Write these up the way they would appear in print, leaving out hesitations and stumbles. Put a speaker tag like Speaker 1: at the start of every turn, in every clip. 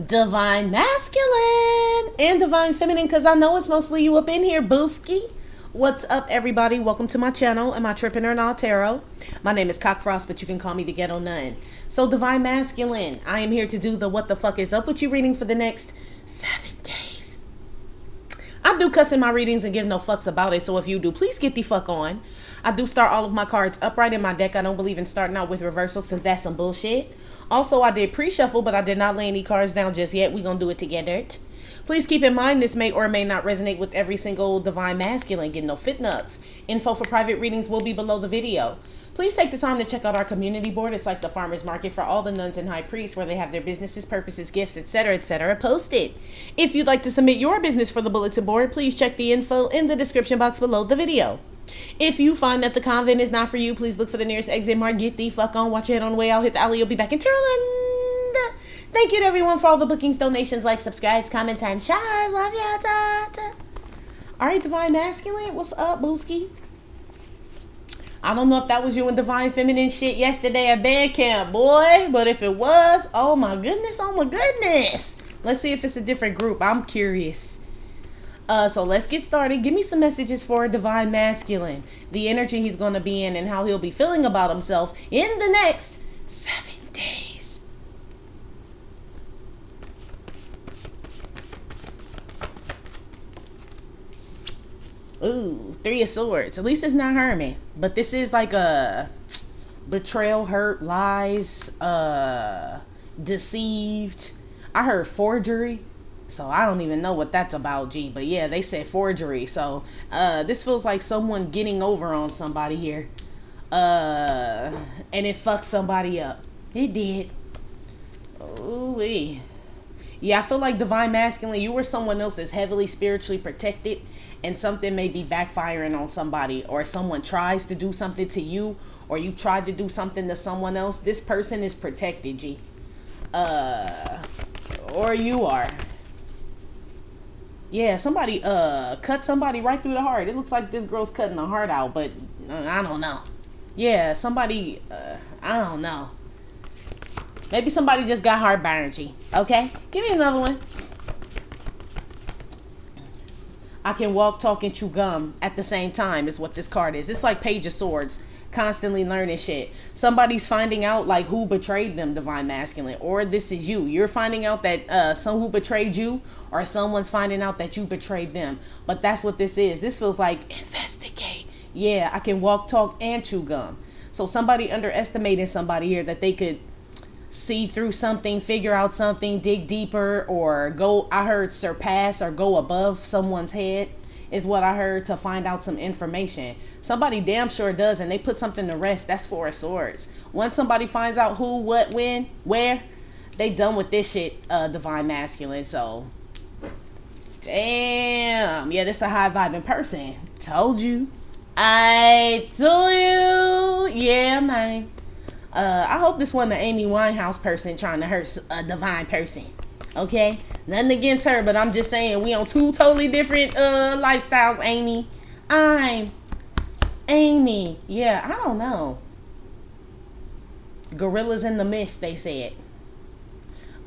Speaker 1: Divine Masculine and Divine Feminine, because I know it's mostly you up in here, booski. What's up, everybody? Welcome to my channel. Am I tripping or not, tarot? My name is Cockfrost, but you can call me the Ghetto Nun. So, Divine Masculine, I am here to do the what the fuck is up with you reading for the next 7 days. I do cuss in my readings and give no fucks about it, so if you do, please get the fuck on. I do start all of my cards upright in my deck. I don't believe in starting out with reversals because that's some bullshit. Also, I did pre-shuffle, but I did not lay any cards down just yet. We're going to do it together. Please keep in mind this may or may not resonate with every single Divine Masculine. Get no fit nuts. Info for private readings will be below the video. Please take the time to check out our community board. It's like the farmer's market for all the nuns and high priests where they have their businesses, purposes, gifts, etc., posted. If you'd like to submit your business for the bulletin board, please check the info in the description box below the video. If you find that the convent is not for you, please look for the nearest exit mark. Get the fuck on. Watch your head on the way out. Hit the alley. You'll be back in Maryland. Thank you to everyone for all the bookings, donations, likes, subscribes, comments, and shares. Love ya, ta. All right, Divine Masculine. What's up, booski? I don't know if that was you and Divine Feminine shit yesterday at band camp, boy. But if it was, oh my goodness, oh my goodness. Let's see if it's a different group. I'm curious. So let's get started. Give me some messages for Divine Masculine. The energy he's going to be in and how he'll be feeling about himself in the next 7 days. Ooh, 3 of Swords. At least it's not Hermit. But this is like a betrayal, hurt, lies, deceived. I heard forgery. So I don't even know what that's about, G. But yeah, they said forgery. So this feels like someone getting over on somebody here. And it fucked somebody up. It did. Ooh-wee. Yeah, I feel like Divine Masculine, you were someone else that's heavily spiritually protected. And something may be backfiring on somebody. Or someone tries to do something to you. Or you tried to do something to someone else. This person is protected, G. Or you are. Yeah, somebody cut somebody right through the heart. It looks like this girl's cutting the heart out, but I don't know. Yeah, somebody, I don't know. Maybe somebody just got heartburn, G. Okay? Give me another one. I can walk, talk, and chew gum at the same time is what this card is. It's like Page of Swords. Constantly learning shit. Somebody's finding out like who betrayed them, Divine Masculine, or this is you. You're finding out that someone who betrayed you, or someone's finding out that you betrayed them. But that's what this is. This feels like investigate. Yeah, I can walk, talk, and chew gum. So somebody underestimating somebody here that they could see through something, figure out something, dig deeper, or go, I heard surpass or go above someone's head. Is what I heard, to find out some information. Somebody damn sure does, and they put something to rest. That's 4 of Swords. Once somebody finds out who, what, when, where, they done with this shit, Divine Masculine. So, damn. Yeah, this a high vibing person. Told you. I told you. Yeah, man. I hope this wasn't an Amy Winehouse person trying to hurt a divine person. Okay, nothing against her, but I'm just saying we on 2 totally different lifestyles, Amy. I'm Amy. Yeah, I don't know. Gorillas in the mist, they said.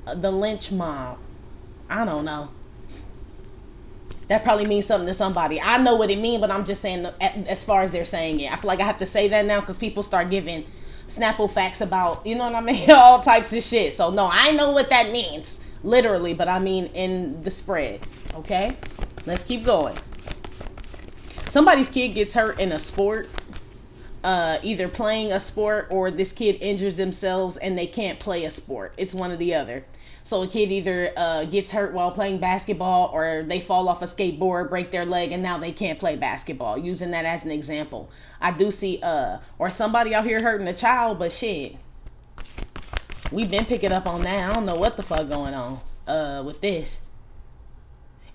Speaker 1: The lynch mob. I don't know. That probably means something to somebody. I know what it means, but I'm just saying as far as they're saying it. I feel like I have to say that now because people start giving Snapple facts about, you know what I mean? All types of shit. So no, I know what that means. Literally, but I mean in the spread. Okay? Let's keep going. Somebody's kid gets hurt in a sport. Either playing a sport or this kid injures themselves and they can't play a sport. It's one or the other. So a kid either gets hurt while playing basketball or they fall off a skateboard, break their leg, and now they can't play basketball. Using that as an example. I do see, or somebody out here hurting a child, but shit. We've been picking up on that. I don't know what the fuck going on with this.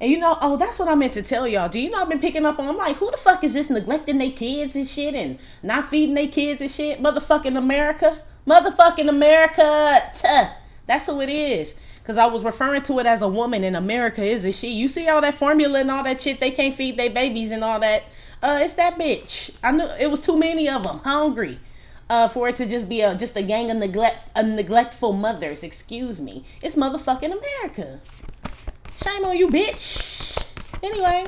Speaker 1: And you know, oh, that's what I meant to tell y'all. Do you know I've been picking up on, I'm like, who the fuck is this neglecting their kids and shit and not feeding their kids and shit? Motherfucking America. Motherfucking America. Tuh. That's who it is. Because I was referring to it as a woman and America is a she. You see all that formula and all that shit. They can't feed their babies and all that. It's that bitch. I knew it was too many of them. Hungry. for it to just be just a gang of neglectful mothers. Excuse me. It's motherfucking America. Shame on you, bitch. Anyway.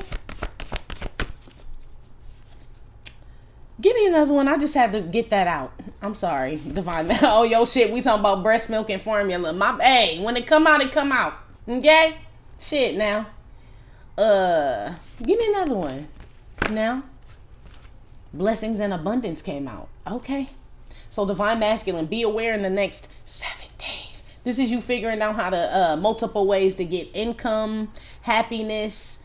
Speaker 1: Give me another one. I just had to get that out. I'm sorry. Divine. Oh, yo, shit. We talking about breast milk and formula. Hey, when it come out, it come out. Okay? Shit, now. Give me another one. Now. Blessings and abundance came out. Okay. So, divine masculine, be aware in the next 7 days. This is you figuring out how to, multiple ways to get income, happiness,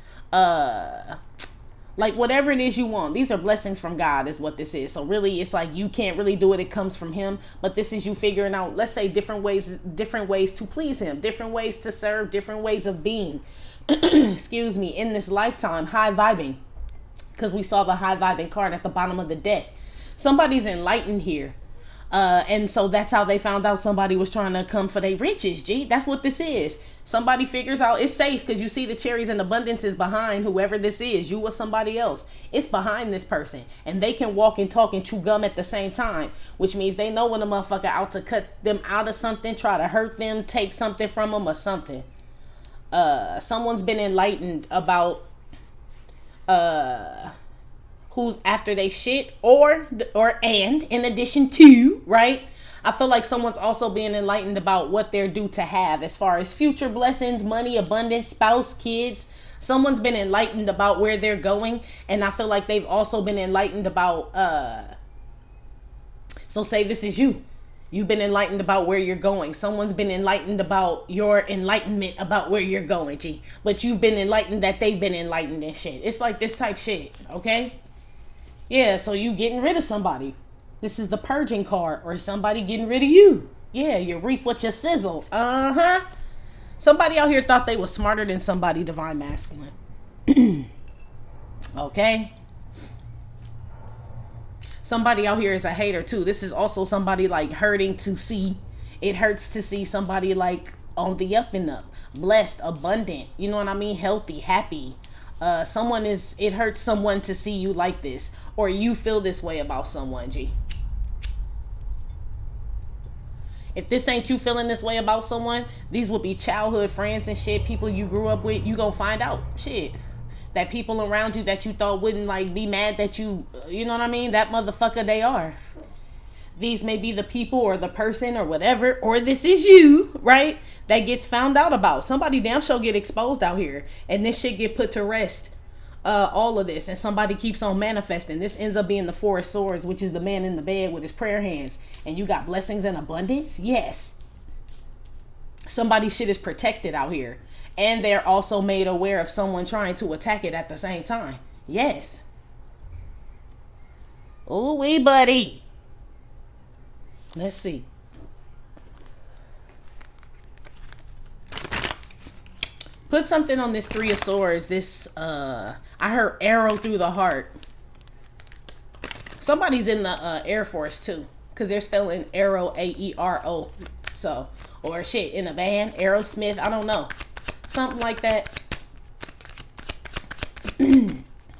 Speaker 1: like whatever it is you want. These are blessings from God is what this is. So really it's like you can't really do it. It comes from him. But this is you figuring out, let's say, different ways to please him, different ways to serve, different ways of being, excuse me, in this lifetime, high vibing. Because we saw the high vibing card at the bottom of the deck. Somebody's enlightened here. And so that's how they found out somebody was trying to come for their riches, G. That's what this is. Somebody figures out it's safe because you see the cherries and abundance is behind whoever this is, you or somebody else. It's behind this person. And they can walk and talk and chew gum at the same time, which means they know when a motherfucker out to cut them out of something, try to hurt them, take something from them or something. Someone's been enlightened about who's after they shit and in addition to, right? I feel like someone's also being enlightened about what they're due to have as far as future blessings, money, abundance, spouse, kids. Someone's been enlightened about where they're going. And I feel like they've also been enlightened about, so say this is you. You've been enlightened about where you're going. Someone's been enlightened about your enlightenment about where you're going, G. But you've been enlightened that they've been enlightened and shit. It's like this type shit, okay? Yeah, so you getting rid of somebody. This is the purging card, or somebody getting rid of you. Yeah, you reap what you sizzle. Uh-huh. Somebody out here thought they was smarter than somebody, divine masculine. Okay. Somebody out here is a hater too. This is also somebody like hurting to see. It hurts to see somebody like on the up and up. Blessed, abundant. You know what I mean? Healthy, happy. It hurts someone to see you like this. Or you feel this way about someone, G. If this ain't you feeling this way about someone, these will be childhood friends and shit, people you grew up with. You gonna find out, shit, that people around you that you thought wouldn't like be mad that you know what I mean? That motherfucker they are. These may be the people or the person or whatever, or this is you, right? That gets found out about. Somebody damn sure get exposed out here, and this shit get put to rest. All of this, and somebody keeps on manifesting. This ends up being the Four of Swords, which is the man in the bed with his prayer hands, and you got blessings and abundance. Yes, somebody's shit is protected out here, and they're also made aware of someone trying to attack it at the same time. Yes. Oh, wee buddy. Let's see. Put something on this Three of Swords. This, I heard arrow through the heart. Somebody's in the Air Force too. Because they're spelling arrow, A-E-R-O. So, or shit, in a band, Aerosmith, I don't know. Something like that.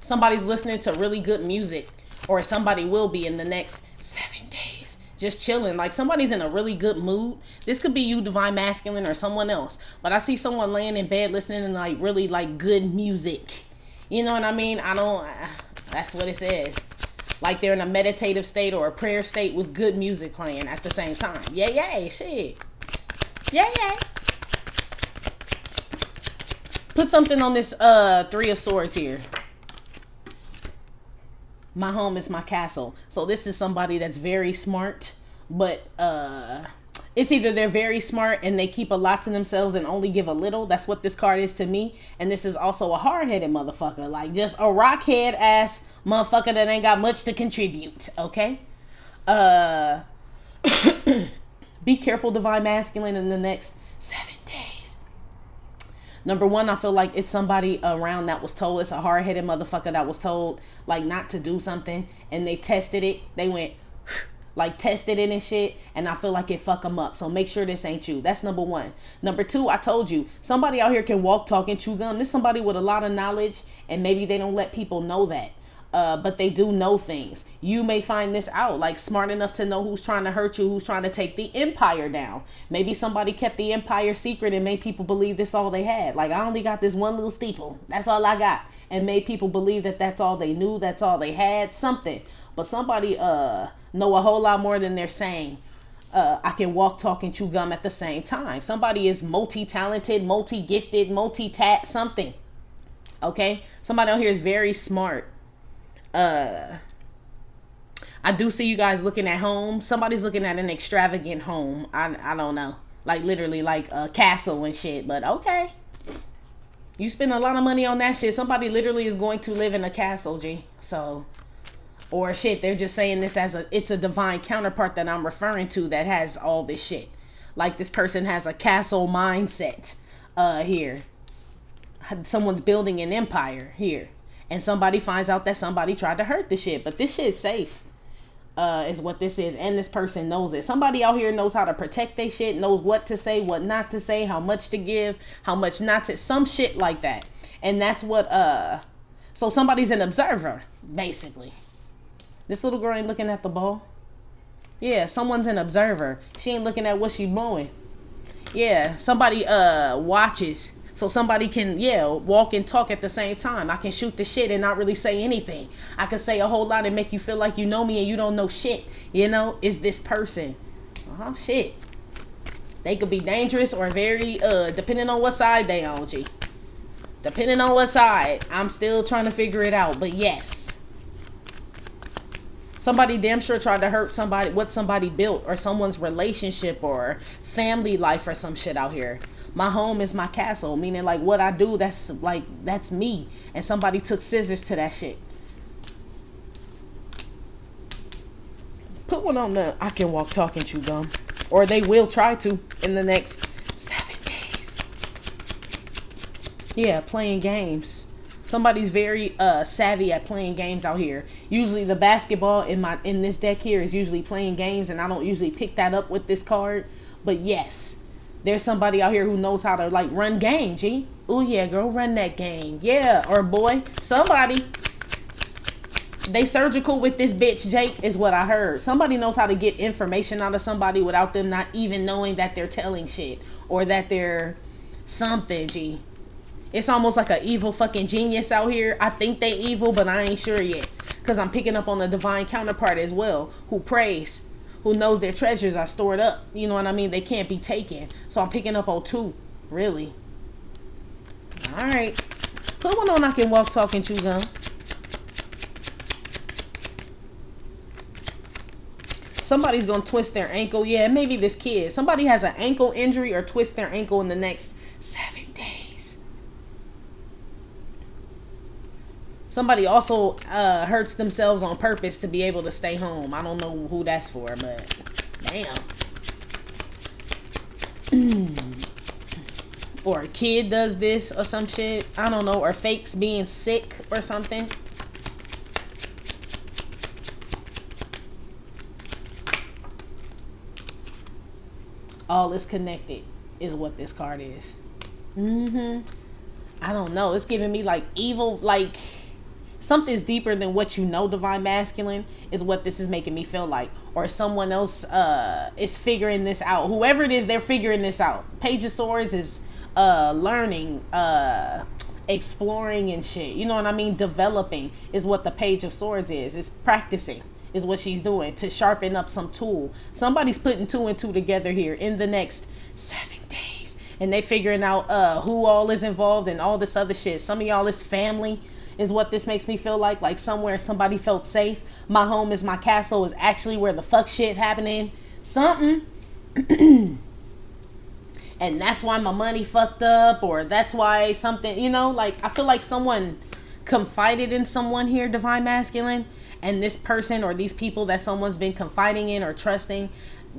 Speaker 1: Somebody's listening to really good music. Or somebody will be in the next 7 days. Just chilling. Like somebody's in a really good mood. This could be you, divine masculine, or someone else. But I see someone laying in bed listening to like really like good music. You know what I mean? That's what it says. Like they're in a meditative state or a prayer state with good music playing at the same time. Yeah, shit. Yeah. Put something on this Three of Swords here. My home is my castle. So this is somebody that's very smart, but it's either they're very smart and they keep a lot to themselves and only give a little. That's what this card is to me. And this is also a hard-headed motherfucker. Like just a rockhead ass motherfucker that ain't got much to contribute. Okay? Be careful, divine masculine, in the next 7 days. Number one, I feel like it's somebody around that was told. It's a hard-headed motherfucker that was told like not to do something, and they tested it. They went like tested it and shit, and I feel like it fuck them up. So make sure this ain't you. That's number one. Number two, I told you, somebody out here can walk, talk, and chew gum. This is somebody with a lot of knowledge, and maybe they don't let people know that. But they do know things. You may find this out, like smart enough to know who's trying to hurt you, who's trying to take the empire down. Maybe somebody kept the empire secret and made people believe this all they had. Like, I only got this one little steeple. That's all I got. And made people believe that that's all they knew. That's all they had. Something. But somebody know a whole lot more than they're saying. I can walk, talk, and chew gum at the same time. Somebody is multi-talented, multi-gifted, multi-tat something. Okay? Somebody out here is very smart. I do see you guys looking at home. Somebody's looking at an extravagant home. I don't know. Like literally like a castle and shit. But okay. You spend a lot of money on that shit. Somebody literally is going to live in a castle, G. So, or shit, they're just saying this as it's a divine counterpart that I'm referring to that has all this shit. Like this person has a castle mindset here. Someone's building an empire here. And somebody finds out that somebody tried to hurt the shit. But this shit's safe. Is what this is. And this person knows it. Somebody out here knows how to protect their shit. Knows what to say, what not to say. How much to give. How much not to. Some shit like that. And that's what... So somebody's an observer. Basically. This little girl ain't looking at the ball. Yeah, someone's an observer. She ain't looking at what she blowing. Yeah, somebody watches. So somebody can, walk and talk at the same time. I can shoot the shit and not really say anything. I can say a whole lot and make you feel like you know me and you don't know shit. You know, is this person. Oh, shit. They could be dangerous or very, depending on what side they on, G. Depending on what side. I'm still trying to figure it out, but yes. Somebody damn sure tried to hurt somebody, what somebody built, or someone's relationship or family life or some shit out here. My home is my castle, meaning like what I do, that's me. And somebody took scissors to that shit. Put one on the I can walk, talk, and chew gum. Or they will try to in the next 7 days. Yeah, playing games. Somebody's very savvy at playing games out here. Usually the basketball in this deck here is usually playing games, and I don't usually pick that up with this card. But yes. There's somebody out here who knows how to like run game, G. Oh yeah, girl, run that game. Yeah, or boy, somebody. They surgical with this bitch, Jake, is what I heard. Somebody knows how to get information out of somebody without them not even knowing that they're telling shit. Or that they're something, G. It's almost like an evil fucking genius out here. I think they evil, but I ain't sure yet. Because I'm picking up on a divine counterpart as well. Who prays. Who knows their treasures are stored up. You know what I mean? They can't be taken. So I'm picking up on 2. Really. Alright. Put one on I can walk, talk, and chew gum. Somebody's going to twist their ankle. Yeah, maybe this kid. Somebody has an ankle injury or twist their ankle in the next 7 days. Somebody also hurts themselves on purpose to be able to stay home. I don't know who that's for, but damn. Or a kid does this or some shit. I don't know. Or fakes being sick or something. All is connected is what this card is. I don't know. It's giving me like evil, like... Something's deeper than what you know, divine masculine, is what this is making me feel like. Or someone else is figuring this out. Whoever it is, they're figuring this out. Page of Swords is learning, exploring and shit. You know what I mean? Developing is what the Page of Swords is. It's practicing is what she's doing to sharpen up some tool. Somebody's putting 2 and 2 together here in the next 7 days. And they figuring out who all is involved and all this other shit. Some of y'all is family. Is what this makes me feel like. Like somewhere somebody felt safe. My home is my castle is actually where the fuck shit happening. Something. And that's why my money fucked up. Or that's why something, you know, like I feel like someone confided in someone here, divine masculine. And this person or these people that someone's been confiding in or trusting,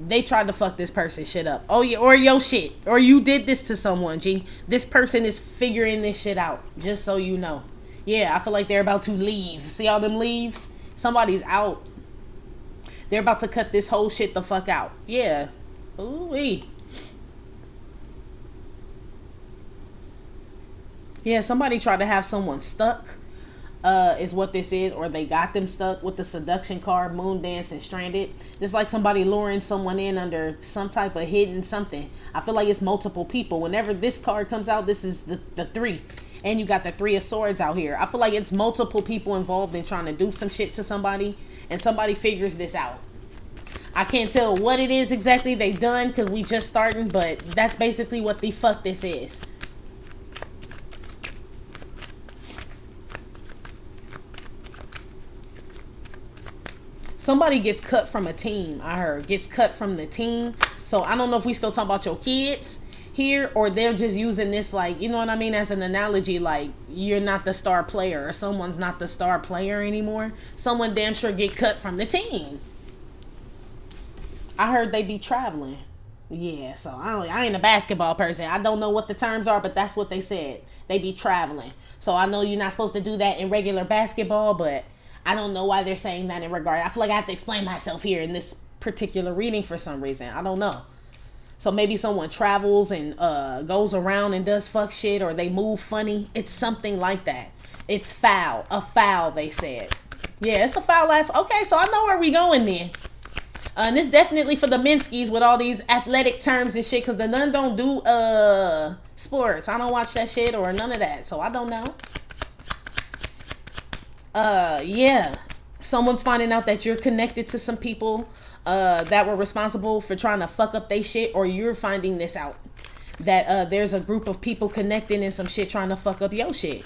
Speaker 1: they tried to fuck this person shit up. Oh yeah, or yo shit. Or you did this to someone, G. This person is figuring this shit out. Just so you know. Yeah, I feel like they're about to leave. See all them leaves? Somebody's out. They're about to cut this whole shit the fuck out. Yeah. Ooh-wee. Yeah, somebody tried to have someone stuck. is what this is, or they got them stuck with the seduction card, moon dance, and stranded. It's like somebody luring someone in under some type of hidden something. I feel like it's multiple people. Whenever this card comes out, this is the three. And you got the Three of Swords out here. I feel like it's multiple people involved in trying to do some shit to somebody, and somebody figures this out. I can't tell what it is exactly they done because we just starting, but that's basically what the fuck this is. Somebody gets cut from a team, I heard. Gets cut from the team. So I don't know if we still talking about your kids here, or they're just using this, like, you know what I mean, as an analogy, like you're not the star player, or someone's not the star player anymore. Someone damn sure get cut from the team. I heard they be traveling. Yeah, so I ain't a basketball person. I don't know what the terms are, but that's what they said. They be traveling. So I know you're not supposed to do that in regular basketball, but I don't know why they're saying that in regard. I feel like I have to explain myself here in this particular reading for some reason. I don't know. So maybe someone travels and goes around and does fuck shit, or they move funny. It's something like that. It's foul. A foul, they said. Yeah, it's a foul ass. Okay, so I know where we going then. And it's definitely for the Minskis with all these athletic terms and shit, because the nun don't do sports. I don't watch that shit or none of that, so I don't know. Yeah, someone's finding out that you're connected to some people that were responsible for trying to fuck up they shit, or you're finding this out that there's a group of people connecting in some shit trying to fuck up your shit.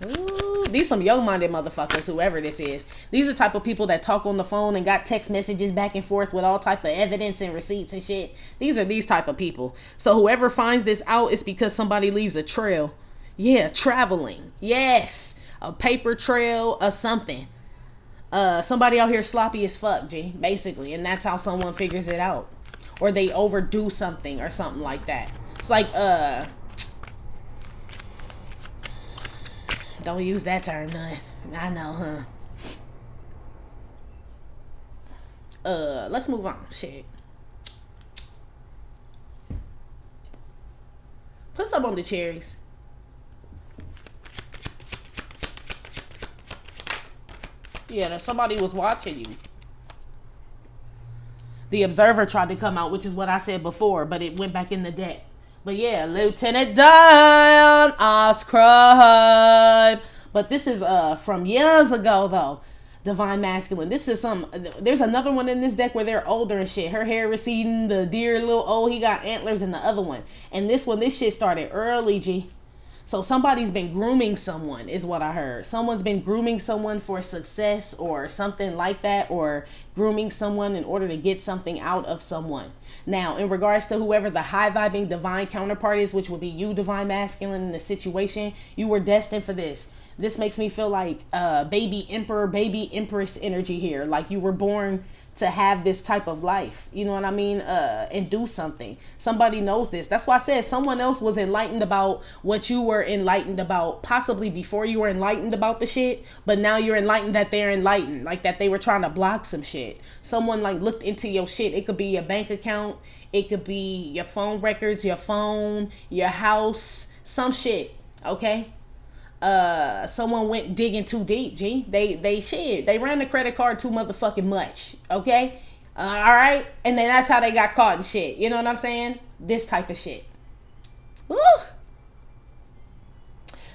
Speaker 1: Ooh, these some young-minded motherfuckers, whoever this is. These are the type of people that talk on the phone and got text messages back and forth with all type of evidence and receipts and shit. These are these type of people. So whoever finds this out is because somebody leaves a trail. Yeah, traveling. Yes. A paper trail or something. Somebody out here sloppy as fuck, G, basically. And that's how someone figures it out. Or they overdo something or something like that. It's like, don't use that term, none. I know, huh? Let's move on. Shit. Put some on the cherries. Yeah, somebody was watching you. The Observer tried to come out, which is what I said before, but it went back in the deck. But yeah, Lieutenant Dan Oscribe. But this is from years ago though. Divine Masculine. This is there's another one in this deck where they're older and shit. Her hair receding, the deer little old, he got antlers in the other one. And this one, this shit started early, G. So somebody's been grooming someone is what I heard. Someone's been grooming someone for success or something like that, or grooming someone in order to get something out of someone. Now, in regards to whoever the high-vibing divine counterpart is, which would be you, Divine Masculine, in the situation, you were destined for this. This makes me feel like baby emperor, baby empress energy here. Like you were born to have this type of life, you know what I mean, and do something. Somebody knows this. That's why I said someone else was enlightened about what you were enlightened about, possibly before you were enlightened about the shit, but now you're enlightened that they're enlightened, like that they were trying to block some shit. Someone like looked into your shit. It could be your bank account, it could be your phone records, your phone, your house, some shit, okay? Someone went digging too deep, G. They ran the credit card too motherfucking much, okay? All right? And then that's how they got caught and shit. You know what I'm saying? This type of shit. Woo!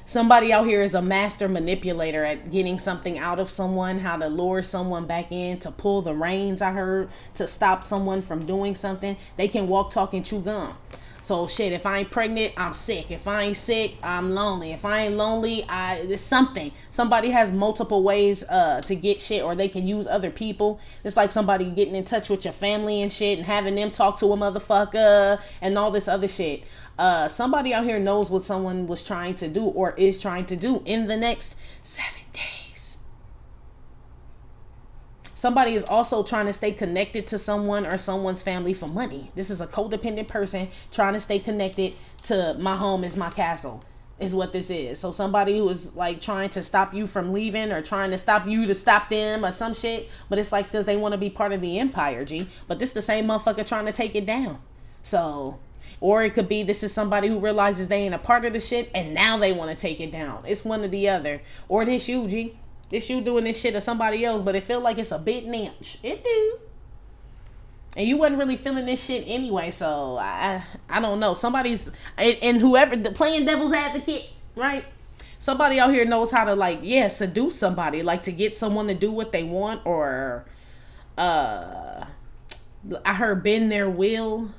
Speaker 1: Somebody out here is a master manipulator at getting something out of someone, how to lure someone back in, to pull the reins, I heard, to stop someone from doing something. They can walk, talk, and chew gum. So shit, if I ain't pregnant, I'm sick. If I ain't sick, I'm lonely. If I ain't lonely, there's something. Somebody has multiple ways to get shit, or they can use other people. It's like somebody getting in touch with your family and shit and having them talk to a motherfucker and all this other shit. Somebody out here knows what someone was trying to do or is trying to do in the next 7 days. Somebody is also trying to stay connected to someone or someone's family for money. This is a codependent person trying to stay connected to my home is my castle, is what this is. So somebody who is like trying to stop you from leaving, or trying to stop you to stop them or some shit. But it's like because they want to be part of the empire, G. But this the same motherfucker trying to take it down. So Or it could be this is somebody who realizes they ain't a part of the shit and now they want to take it down. It's one or the other. Or this you, G. This you doing this shit to somebody else, but it feel like it's a bit niche. It do. And you wasn't really feeling this shit anyway, so I don't know. Somebody's, and whoever, playing devil's advocate, right? Somebody out here knows how to, like, yeah, seduce somebody, like to get someone to do what they want, or, I heard bend their will,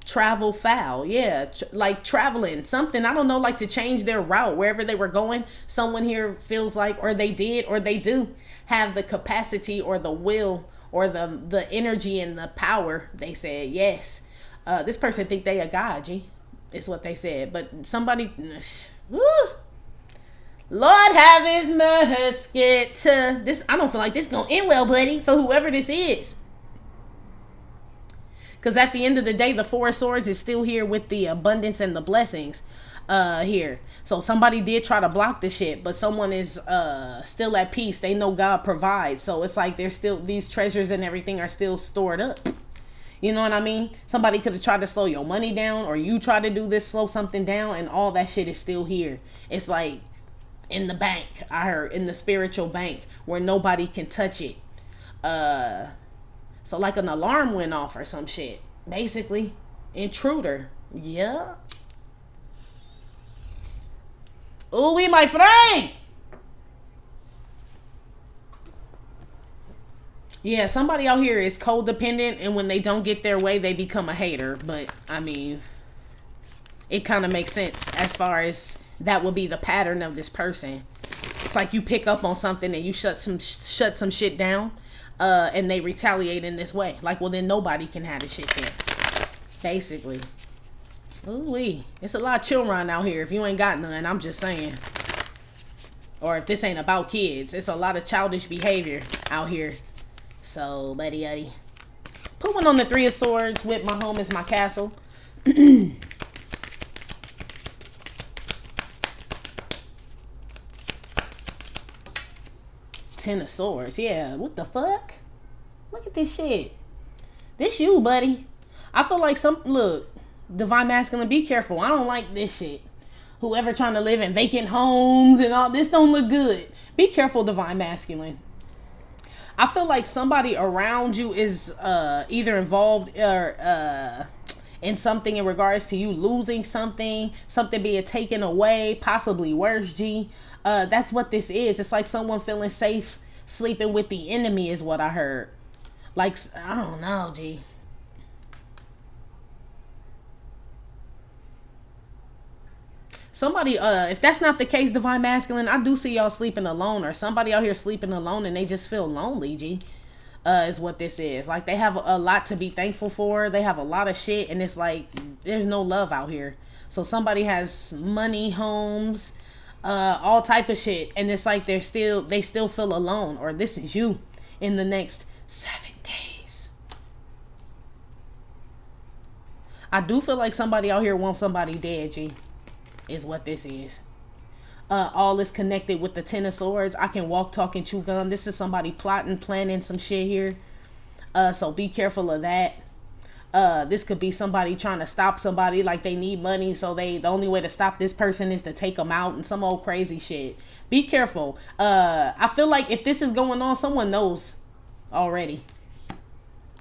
Speaker 1: travel foul, yeah, like traveling, something, I don't know, like to change their route, wherever they were going. Someone here feels like, or they did, or they do have the capacity or the will or the energy and the power. They said, yes, this person think they a god, G, is what they said. But somebody, woo, Lord have his mercy. This, I don't feel like this gonna end well, buddy, for whoever this is. Because at the end of the day, the Four of Swords is still here with the abundance and the blessings here. So somebody did try to block the shit, but someone is still at peace. They know God provides. So it's like they're still, these treasures and everything are still stored up. You know what I mean? Somebody could have tried to slow your money down, or you try to do this, slow something down, and all that shit is still here. It's like in the bank, I heard, in the spiritual bank where nobody can touch it. So like an alarm went off or some shit. Basically. Intruder. Yeah. Ooh, we my friend. Yeah, somebody out here is codependent, and when they don't get their way, they become a hater. But, I mean, it kind of makes sense as far as that will be the pattern of this person. It's like you pick up on something and you shut some shit down. And they retaliate in this way. Like, well, then nobody can have the shit there. Basically. Ooh-wee. It's a lot of children out here. If you ain't got none, I'm just saying. Or if this ain't about kids. It's a lot of childish behavior out here. So, buddy. Put one on the Three of Swords. With my home is my castle. Ten of Swords. Yeah, what the fuck? Look at this shit. This you, buddy. I feel like look, Divine Masculine, be careful. I don't like this shit. Whoever trying to live in vacant homes and all, this don't look good. Be careful, Divine Masculine. I feel like somebody around you is either involved or in something in regards to you losing something being taken away, possibly worse, G. That's what this is. It's like someone feeling safe sleeping with the enemy is what I heard. Like, I don't know, G. Somebody, if that's not the case, Divine Masculine, I do see y'all sleeping alone, or somebody out here sleeping alone and they just feel lonely, G. Is what this is. Like, they have a lot to be thankful for. They have a lot of shit, and it's like there's no love out here. So somebody has money, homes, all type of shit, and it's like they still feel alone, or this is you in the next 7 days. I do feel like somebody out here wants somebody dead, G, is what this is. All is connected with the Ten of Swords. I can walk, talk, and chew gum. This is somebody plotting, planning some shit here. So be careful of that. This could be somebody trying to stop somebody, like they need money, so the only way to stop this person is to take them out and some old crazy shit. Be careful. I feel like if this is going on, someone knows already.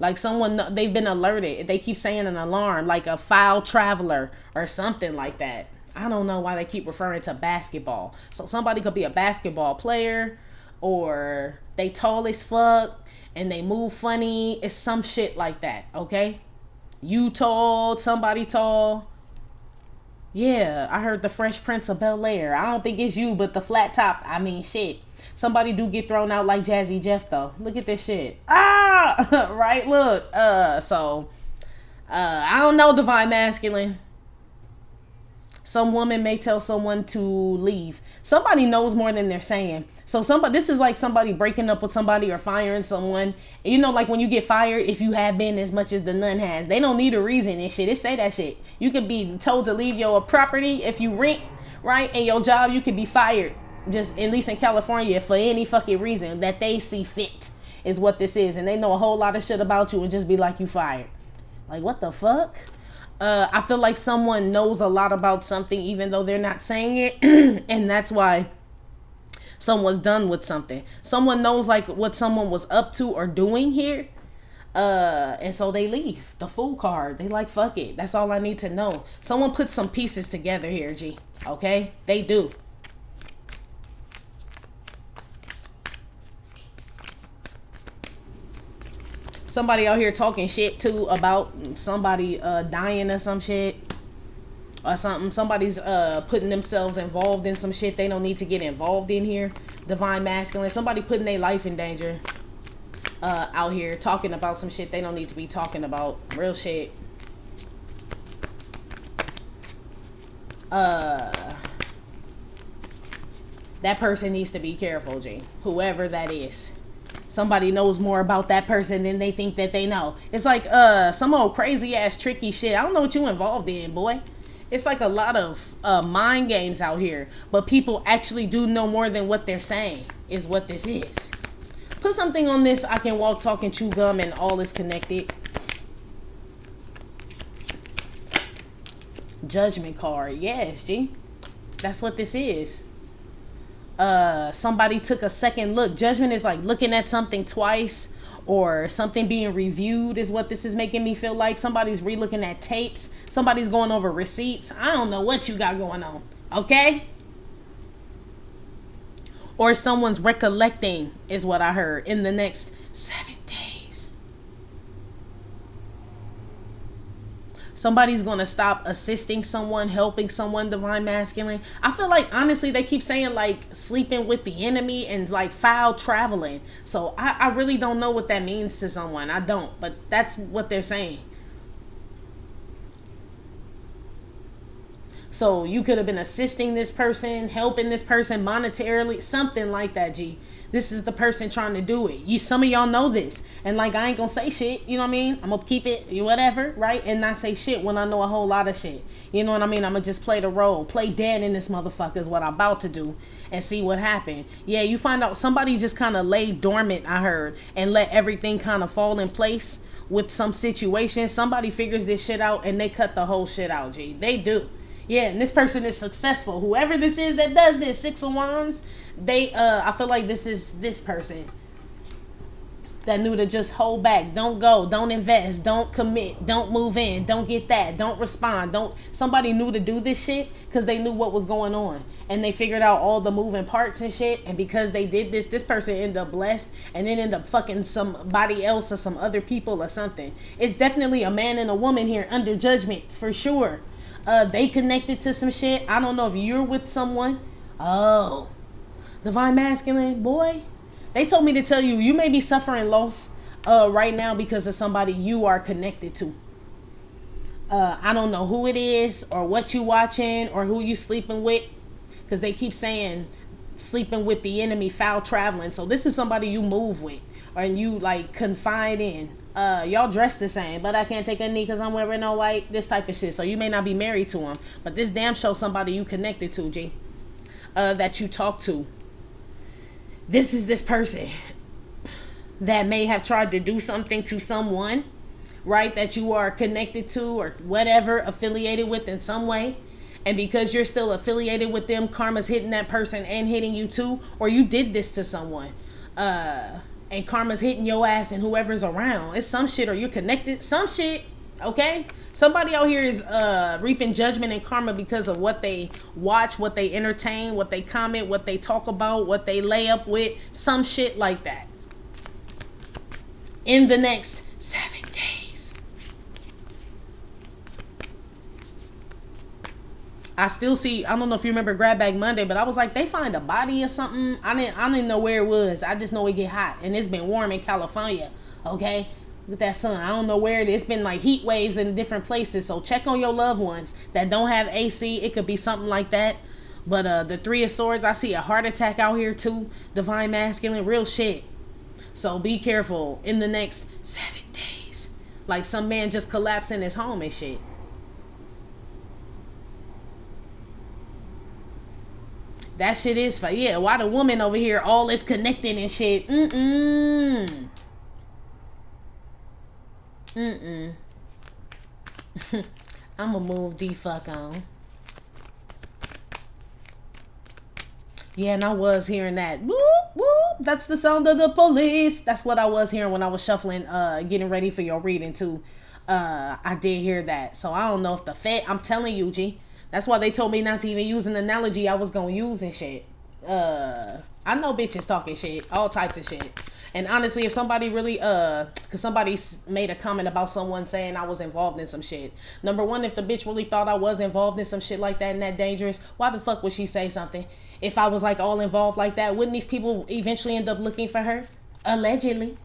Speaker 1: Like they've been alerted. They keep saying an alarm, like a foul traveler or something like that. I don't know why they keep referring to basketball. So somebody could be a basketball player, or they tall as fuck and they move funny. It's some shit like that, okay? You tall, somebody tall. Yeah, I heard the Fresh Prince of Bel-Air. I don't think it's you, but the flat top, I mean, shit. Somebody do get thrown out like Jazzy Jeff, though. Look at this shit. Ah! Right? Look. I don't know, Divine Masculine. Some woman may tell someone to leave. Somebody knows more than they're saying. So this is like somebody breaking up with somebody or firing someone. You know, like when you get fired, if you have been as much as the nun has, they don't need a reason and shit. It say that shit. You could be told to leave your property if you rent, right? And your job, you could be fired. Just, at least in California, for any fucking reason that they see fit is what this is. And they know a whole lot of shit about you and just be like, you fired. Like, what the fuck? I feel like someone knows a lot about something even though they're not saying it. And that's why someone's done with something. Someone knows like what someone was up to or doing here. And so they leave. The Fool card. They like, fuck it. That's all I need to know. Someone put some pieces together here, G. Okay? They do. Somebody out here talking shit too about somebody dying or some shit or something. Somebody's putting themselves involved in some shit they don't need to get involved in here. Divine masculine. Somebody putting their life in danger out here talking about some shit they don't need to be talking about. Real shit. That person needs to be careful, G. Whoever that is. Somebody knows more about that person than they think that they know. It's like some old crazy ass tricky shit. I don't know what you involved in, boy. It's like a lot of mind games out here. But people actually do know more than what they're saying is what this is. Put something on this. I can walk, talk, and chew gum and all is connected. Judgment card. Yes, G. That's what this is. Somebody took a second look. Judgment is like looking at something twice or something being reviewed is what this is making me feel like. Somebody's re-looking at tapes. Somebody's going over receipts. I don't know what you got going on. Okay? Or someone's recollecting is what I heard in the next 7 days. Somebody's going to stop assisting someone, helping someone, divine masculine. I feel like, honestly, they keep saying, like, sleeping with the enemy and, like, foul traveling. So, I really don't know what that means to someone. I don't. But that's what they're saying. So, you could have been assisting this person, helping this person monetarily, something like that, G. This is the person trying to do it. Some of y'all know this. And like, I ain't gonna say shit, you know what I mean? I'm gonna keep it, whatever, right? And not say shit when I know a whole lot of shit. You know what I mean? I'm gonna just play the role. Play dead in this motherfucker is what I'm about to do. And see what happened. Yeah, you find out somebody just kind of lay dormant, I heard. And let everything kind of fall in place with some situation. Somebody figures this shit out and they cut the whole shit out, G. They do. Yeah, and this person is successful. Whoever this is that does this, 6 of Wands, I feel like this is this person that knew to just hold back. Don't go. Don't invest. Don't commit. Don't move in. Don't get that. Don't respond. Somebody knew to do this shit because they knew what was going on. And they figured out all the moving parts and shit. And because they did this person ended up blessed and then ended up fucking somebody else or some other people or something. It's definitely a man and a woman here under judgment for sure. They connected to some shit. I don't know if you're with someone. Oh, divine masculine, boy. They told me to tell you, you may be suffering loss right now because of somebody you are connected to. I don't know who it is or what you watching or who you sleeping with. Because they keep saying sleeping with the enemy, foul traveling. So this is somebody you move with or you like confide in. Y'all dress the same, but I can't take a knee because I'm wearing all white, this type of shit. So you may not be married to him, but this damn show somebody you connected to, G, that you talk to. This is this person that may have tried to do something to someone, right, that you are connected to or whatever, affiliated with in some way. And because you're still affiliated with them, karma's hitting that person and hitting you too. Or you did this to someone. And karma's hitting your ass and whoever's around. It's some shit or you're connected. Some shit, okay? Somebody out here is reaping judgment and karma because of what they watch, what they entertain, what they comment, what they talk about, what they lay up with. Some shit like that. In the next 7 days. I still see, I don't know if you remember Grab Bag Monday, but I was like, they find a body or something. I didn't know where it was. I just know it get hot. And it's been warm in California. Okay? With that sun. I don't know where it is. It's been like heat waves in different places. So check on your loved ones that don't have AC. It could be something like that. But the 3 of Swords, I see a heart attack out here too. Divine masculine. Real shit. So be careful in the next 7 days. Like some man just collapsed in his home and shit. That shit is for, yeah, why the woman over here all is connected and shit. I'ma move the fuck on. Yeah, and I was hearing that. Whoop, whoop. That's the sound of the police. That's what I was hearing when I was shuffling, getting ready for your reading too. I did hear that. So I don't know if the Fed, I'm telling you, G. That's why they told me not to even use an analogy I was gonna use and shit. I know bitches talking shit, all types of shit. And honestly, if somebody really, cause somebody made a comment about someone saying I was involved in some shit. Number one, if the bitch really thought I was involved in some shit like that and that dangerous, why the fuck would she say something? If I was like all involved like that, wouldn't these people eventually end up looking for her? Allegedly.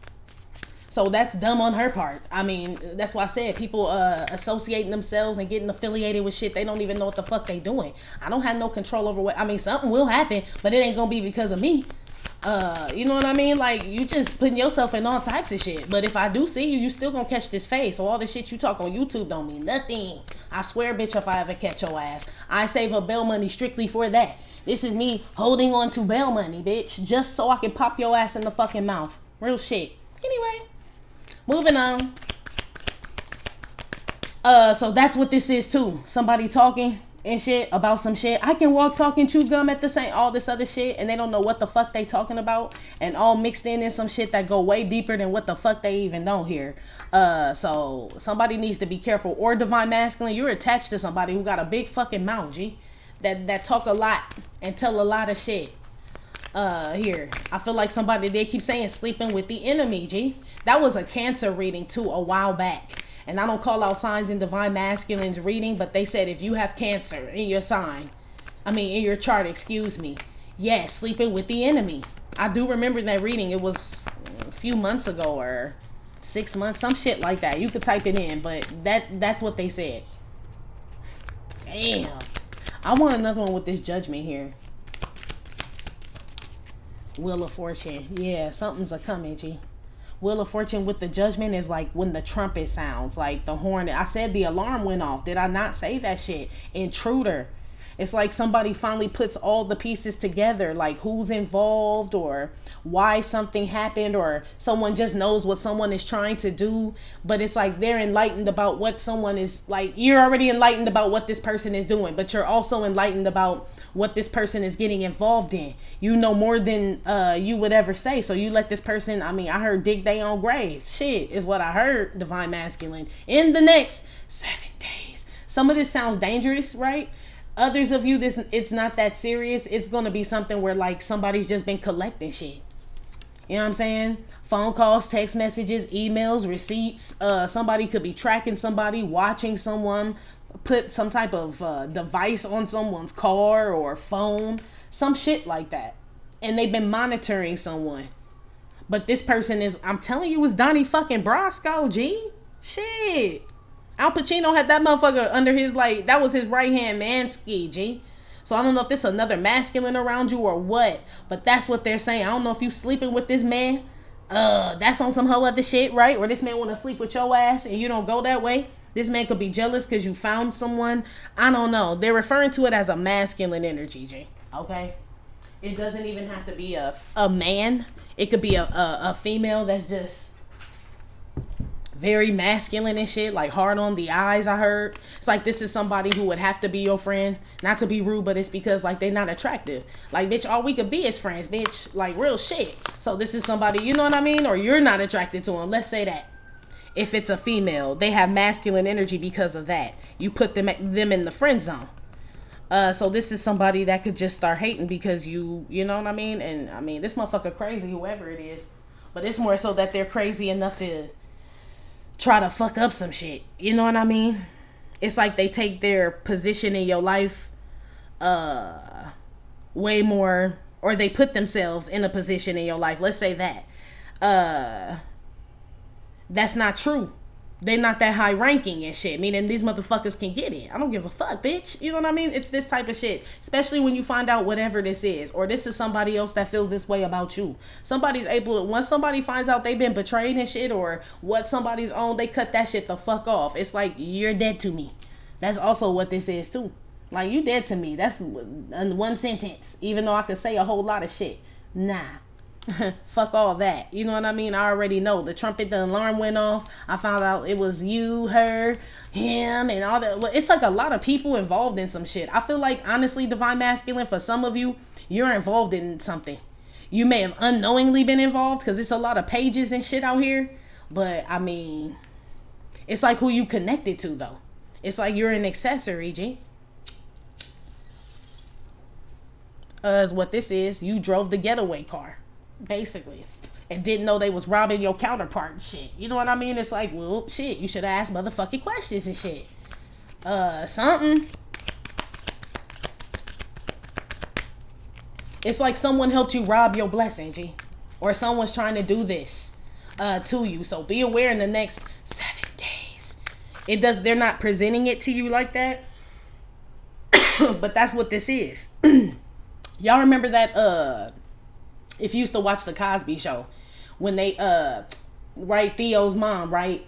Speaker 1: So that's dumb on her part. I mean, that's why I said people associating themselves and getting affiliated with shit they don't even know what the fuck they doing. I don't have no control over what, I mean, something will happen, but it ain't gonna be because of me. You know what I mean? Like, you just putting yourself in all types of shit. But if I do see you, you still gonna catch this face. So all the shit you talk on YouTube don't mean nothing. I swear, bitch, if I ever catch your ass, I save her bail money strictly for that. This is me holding on to bail money, bitch, just so I can pop your ass in the fucking mouth. Real shit. Anyway, moving on. So that's what this is too. Somebody talking and shit about some shit. I can walk, talk, and chew gum at the same, all this other shit, and they don't know what the fuck they talking about, and all mixed in some shit that go way deeper than what the fuck they even know here. So somebody needs to be careful. Or divine masculine, you're attached to somebody who got a big fucking mouth, G. That talk a lot and tell a lot of shit. Here, I feel like somebody, they keep saying sleeping with the enemy, G. That was a Cancer reading too a while back. And I don't call out signs in divine masculine's reading, but they said if you have Cancer in your sign, in your chart, excuse me, yes, sleeping with the enemy. I do remember that reading. It was a few months ago or 6 months, some shit like that. You could type it in, but that's what they said. Damn. I want another one with this judgment here. Wheel of Fortune. Yeah, something's a coming, G. Wheel of Fortune with the judgment is like when the trumpet sounds, like the horn. I said the alarm went off. Did I not say that shit? Intruder. It's like somebody finally puts all the pieces together, like who's involved or why something happened, or someone just knows what someone is trying to do. But it's like they're enlightened about what someone is, like, you're already enlightened about what this person is doing, but you're also enlightened about what this person is getting involved in. You know more than you would ever say. So you let this person, I heard dig their own grave. Shit is what I heard, divine masculine, in the next 7 days. Some of this sounds dangerous, right? Others of you, it's not that serious. It's going to be something where, like, somebody's just been collecting shit. You know what I'm saying? Phone calls, text messages, emails, receipts. Somebody could be tracking somebody, watching someone, put some type of device on someone's car or phone. Some shit like that. And they've been monitoring someone. But this person is, I'm telling you, it's Donnie fucking Brasco, G. Shit. Al Pacino had that motherfucker under his, like, that was his right hand man ski, G. So I don't know if this is another masculine around you or what, but that's what they're saying. I don't know if you sleeping with this man. That's on some whole other shit, right? Or this man want to sleep with your ass and you don't go that way. This man could be jealous because you found someone. I don't know. They're referring to it as a masculine energy, G. Okay? It doesn't even have to be a man. It could be a female that's just very masculine and shit, like hard on the eyes. I heard it's like this is somebody who would have to be your friend, not to be rude, but it's because, like, they're not attractive. Like, bitch, all we could be is friends, bitch, like real shit. So this is somebody, you know what I mean, or you're not attracted to them. Let's say that if it's a female, they have masculine energy because of that. You put them in the friend zone. So this is somebody that could just start hating because you know what I mean. And this motherfucker crazy, whoever it is, but it's more so that they're crazy enough to try to fuck up some shit. You know what I mean? It's like they take their position in your life way more, or they put themselves in a position in your life. Let's say that. That's not true. They're not that high ranking and shit. Meaning these motherfuckers can get it. I don't give a fuck, bitch. You know what I mean? It's this type of shit. Especially when you find out whatever this is. Or this is somebody else that feels this way about you. Somebody's able to, once somebody finds out they've been betrayed and shit, or what somebody's own, they cut that shit the fuck off. It's like, you're dead to me. That's also what this is too. Like, you dead to me. That's one sentence. Even though I could say a whole lot of shit. Nah. Fuck all that. You know what I mean? I already know. The trumpet, the alarm went off. I found out it was you, her, him, and all that. It's like a lot of people involved in some shit. I feel like, honestly, Divine Masculine, for some of you, you're involved in something. You may have unknowingly been involved because it's a lot of pages and shit out here. But, I mean, it's like who you connected to, though. It's like you're an accessory, G. Is what this is. You drove the getaway car, basically, and didn't know they was robbing your counterpart and shit. You know what I mean? It's like, well, shit, you should have asked motherfucking questions and shit. Something. It's like someone helped you rob your blessing, G. Or someone's trying to do this to you. So be aware in the next 7 days. They're not presenting it to you like that. But that's what this is. Y'all remember that if you used to watch the Cosby Show, when they right, Theo's mom, right,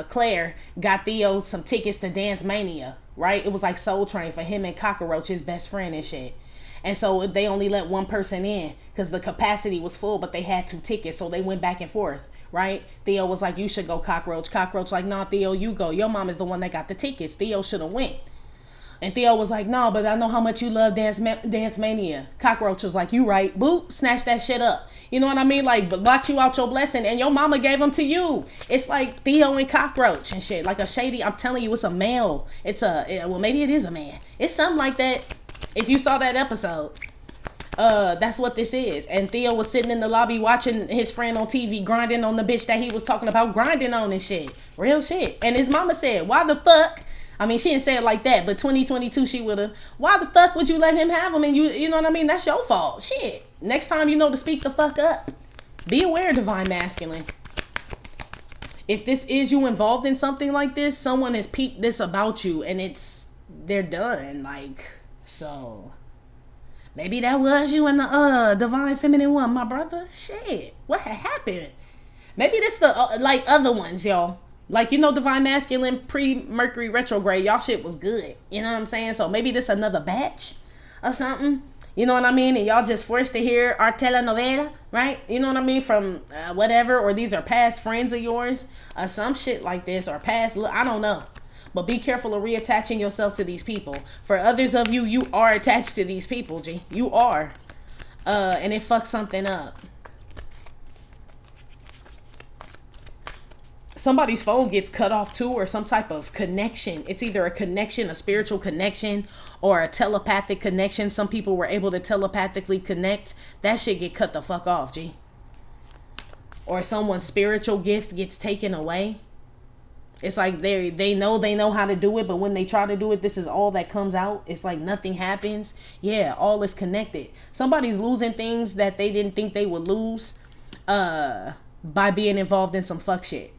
Speaker 1: Claire, got Theo some tickets to Dance Mania, right? It was like Soul Train for him and Cockroach, his best friend and shit. And so they only let one person in because the capacity was full, but they had 2 tickets, so they went back and forth, right? Theo was like, you should go, Cockroach. Cockroach like, nah, Theo, you go. Your mom is the one that got the tickets. Theo should have went. And Theo was like, no, but I know how much you love Dance Mania. Cockroach was like, you right. Boop, snatch that shit up. You know what I mean? Like, locked you out your blessing, and your mama gave them to you. It's like Theo and Cockroach and shit. Like a shady, I'm telling you, it's a male. Well, maybe it is a man. It's something like that. If you saw that episode, that's what this is. And Theo was sitting in the lobby watching his friend on TV grinding on the bitch that he was talking about grinding on and shit. Real shit. And his mama said, why the fuck? I mean, she didn't say it like that, but 2022 she would have. Why the fuck would you let him have him? And you know what I mean? That's your fault. Shit. Next time you know to speak the fuck up. Be aware, Divine Masculine. If this is you involved in something like this, someone has peeped this about you and they're done. Like, so maybe that was you and the Divine Feminine one, my brother. Shit. What had happened? Maybe this the like other ones, y'all. Like, you know, Divine Masculine pre-Mercury retrograde, y'all shit was good. You know what I'm saying? So maybe this another batch or something. You know what I mean? And y'all just forced to hear our telenovela, right? You know what I mean? From whatever, or these are past friends of yours, some shit like this, or past, I don't know. But be careful of reattaching yourself to these people. For others of you, you are attached to these people, G. You are. And it fucks something up. Somebody's phone gets cut off too, or some type of connection. It's either a connection, a spiritual connection, or a telepathic connection. Some people were able to telepathically connect. That shit get cut the fuck off, G. Or someone's spiritual gift gets taken away. It's like they know how to do it, but when they try to do it, this is all that comes out. It's like nothing happens. Yeah, all is connected. Somebody's losing things that they didn't think they would lose by being involved in some fuck shit.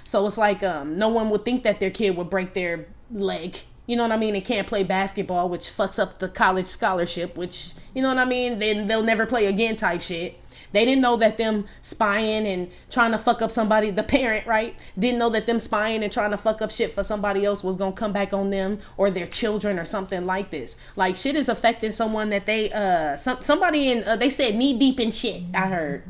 Speaker 1: So it's like no one would think that their kid would break their leg. You know what I mean? And can't play basketball, which fucks up the college scholarship, which, you know what I mean? Then they'll never play again type shit. They didn't know that them spying and trying to fuck up somebody, the parent, right? Didn't know that them spying and trying to fuck up shit for somebody else was going to come back on them or their children or something like this. Like, shit is affecting someone that they, somebody in, they said knee deep in shit, I heard.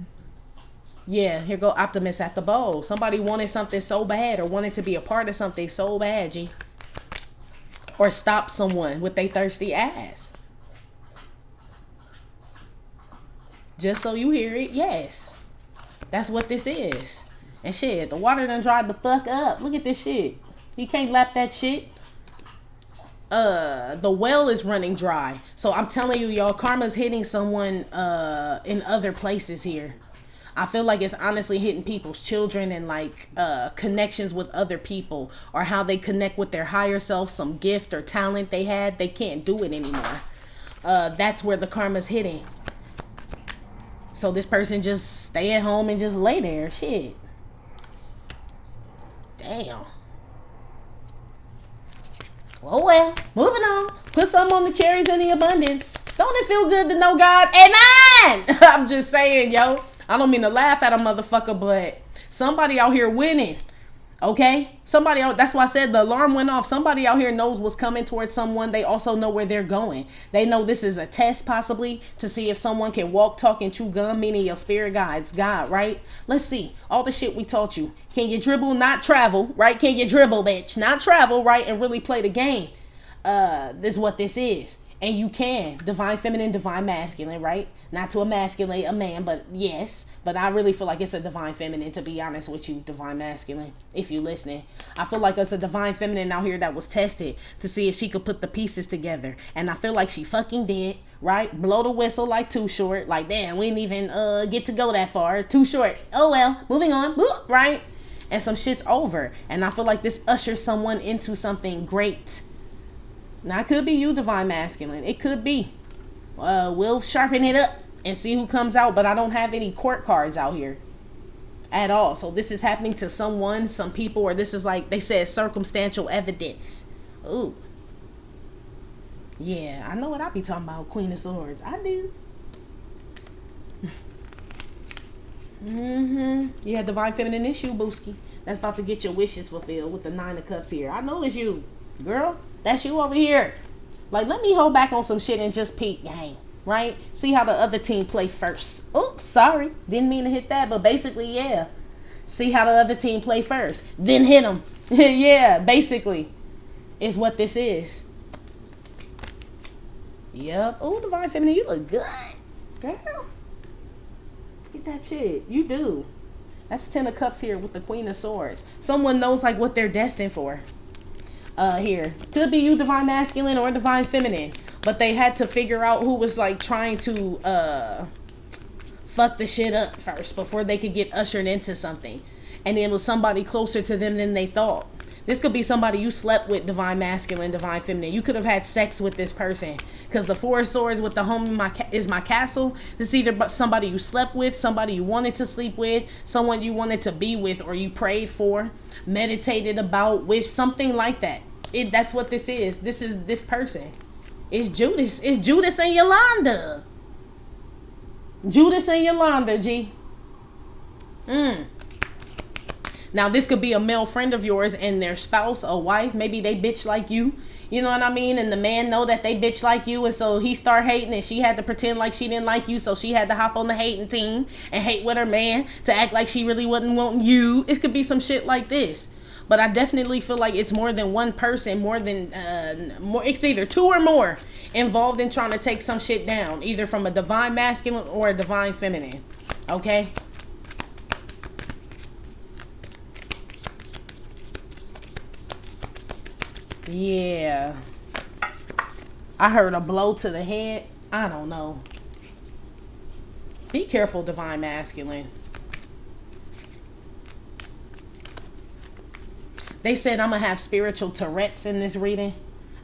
Speaker 1: Yeah, here go Optimus at the bowl. Somebody wanted something so bad or wanted to be a part of something so bad, G. Or stop someone with their thirsty ass. Just so you hear it, yes. That's what this is. And shit, the water done dried the fuck up. Look at this shit. You can't lap that shit. The well is running dry. So I'm telling you, y'all, karma's hitting someone in other places here. I feel like it's honestly hitting people's children and like connections with other people, or how they connect with their higher self, some gift or talent they had. They can't do it anymore. That's where the karma's hitting. So this person just stay at home and just lay there. Shit. Damn. Well, moving on. Put some on the cherries in the abundance. Don't it feel good to know God? Amen. I'm just saying, yo. I don't mean to laugh at a motherfucker, but somebody out here winning. Okay? Somebody out, that's why I said the alarm went off. Somebody out here knows what's coming towards someone. They also know where they're going. They know this is a test possibly to see if someone can walk, talk, and chew gum, meaning your spirit guides, God, right? Let's see. All the shit we taught you. Can you dribble, not travel, right? Can you dribble, bitch? Not travel, right? And really play the game. This is what this is. And you can. Divine feminine, divine masculine, right? Not to emasculate a man, but yes. But I really feel like it's a divine feminine, to be honest with you, divine masculine, if you're listening. I feel like it's a divine feminine out here that was tested to see if she could put the pieces together. And I feel like she fucking did, right? Blow the whistle like Too Short. Like, damn, we didn't even get to go that far. Too short. Oh, well, moving on, right? And some shit's over. And I feel like this ushers someone into something great. Now, it could be you, divine masculine. It could be. We'll sharpen it up and see who comes out. But I don't have any court cards out here at all. So this is happening to someone, some people, or this is like they said circumstantial evidence. Ooh. Yeah, I know what I be talking about, Queen of Swords. I do. Yeah, divine feminine issue, Booski. That's about to get your wishes fulfilled with the 9 of Cups here. I know it's you, girl. That's you over here. Like, let me hold back on some shit and just peek game, right? See how the other team play first. Oh, sorry. Didn't mean to hit that, but basically, yeah. See how the other team play first. Then hit them. Yeah, basically is what this is. Yep. Oh, divine feminine, you look good. Girl. Get that shit. You do. That's 10 of Cups here with the Queen of Swords. Someone knows, like, what they're destined for. Here could be you, divine masculine or divine feminine, but they had to figure out who was like trying to fuck the shit up first before they could get ushered into something, and it was somebody closer to them than they thought. This could be somebody you slept with, divine masculine, divine feminine. You could have had sex with this person, because the 4 of Swords with the home is my castle. This is either somebody you slept with, somebody you wanted to sleep with, someone you wanted to be with, or you prayed for, meditated about, wish, something like that. That's what this is. This is this person. It's Judas. It's Judas and Yolanda. Judas and Yolanda, G. Now, this could be a male friend of yours and their spouse or wife. Maybe they bitch like you. You know what I mean? And the man know that they bitch like you, and so he start hating, and she had to pretend like she didn't like you, so she had to hop on the hating team and hate with her man to act like she really wasn't wanting you. It could be some shit like this. But I definitely feel like it's more than one person, it's either 2 or more involved in trying to take some shit down, either from a divine masculine or a divine feminine. Okay? Yeah. I heard a blow to the head. I don't know. Be careful, divine masculine. They said I'm going to have spiritual Tourette's in this reading.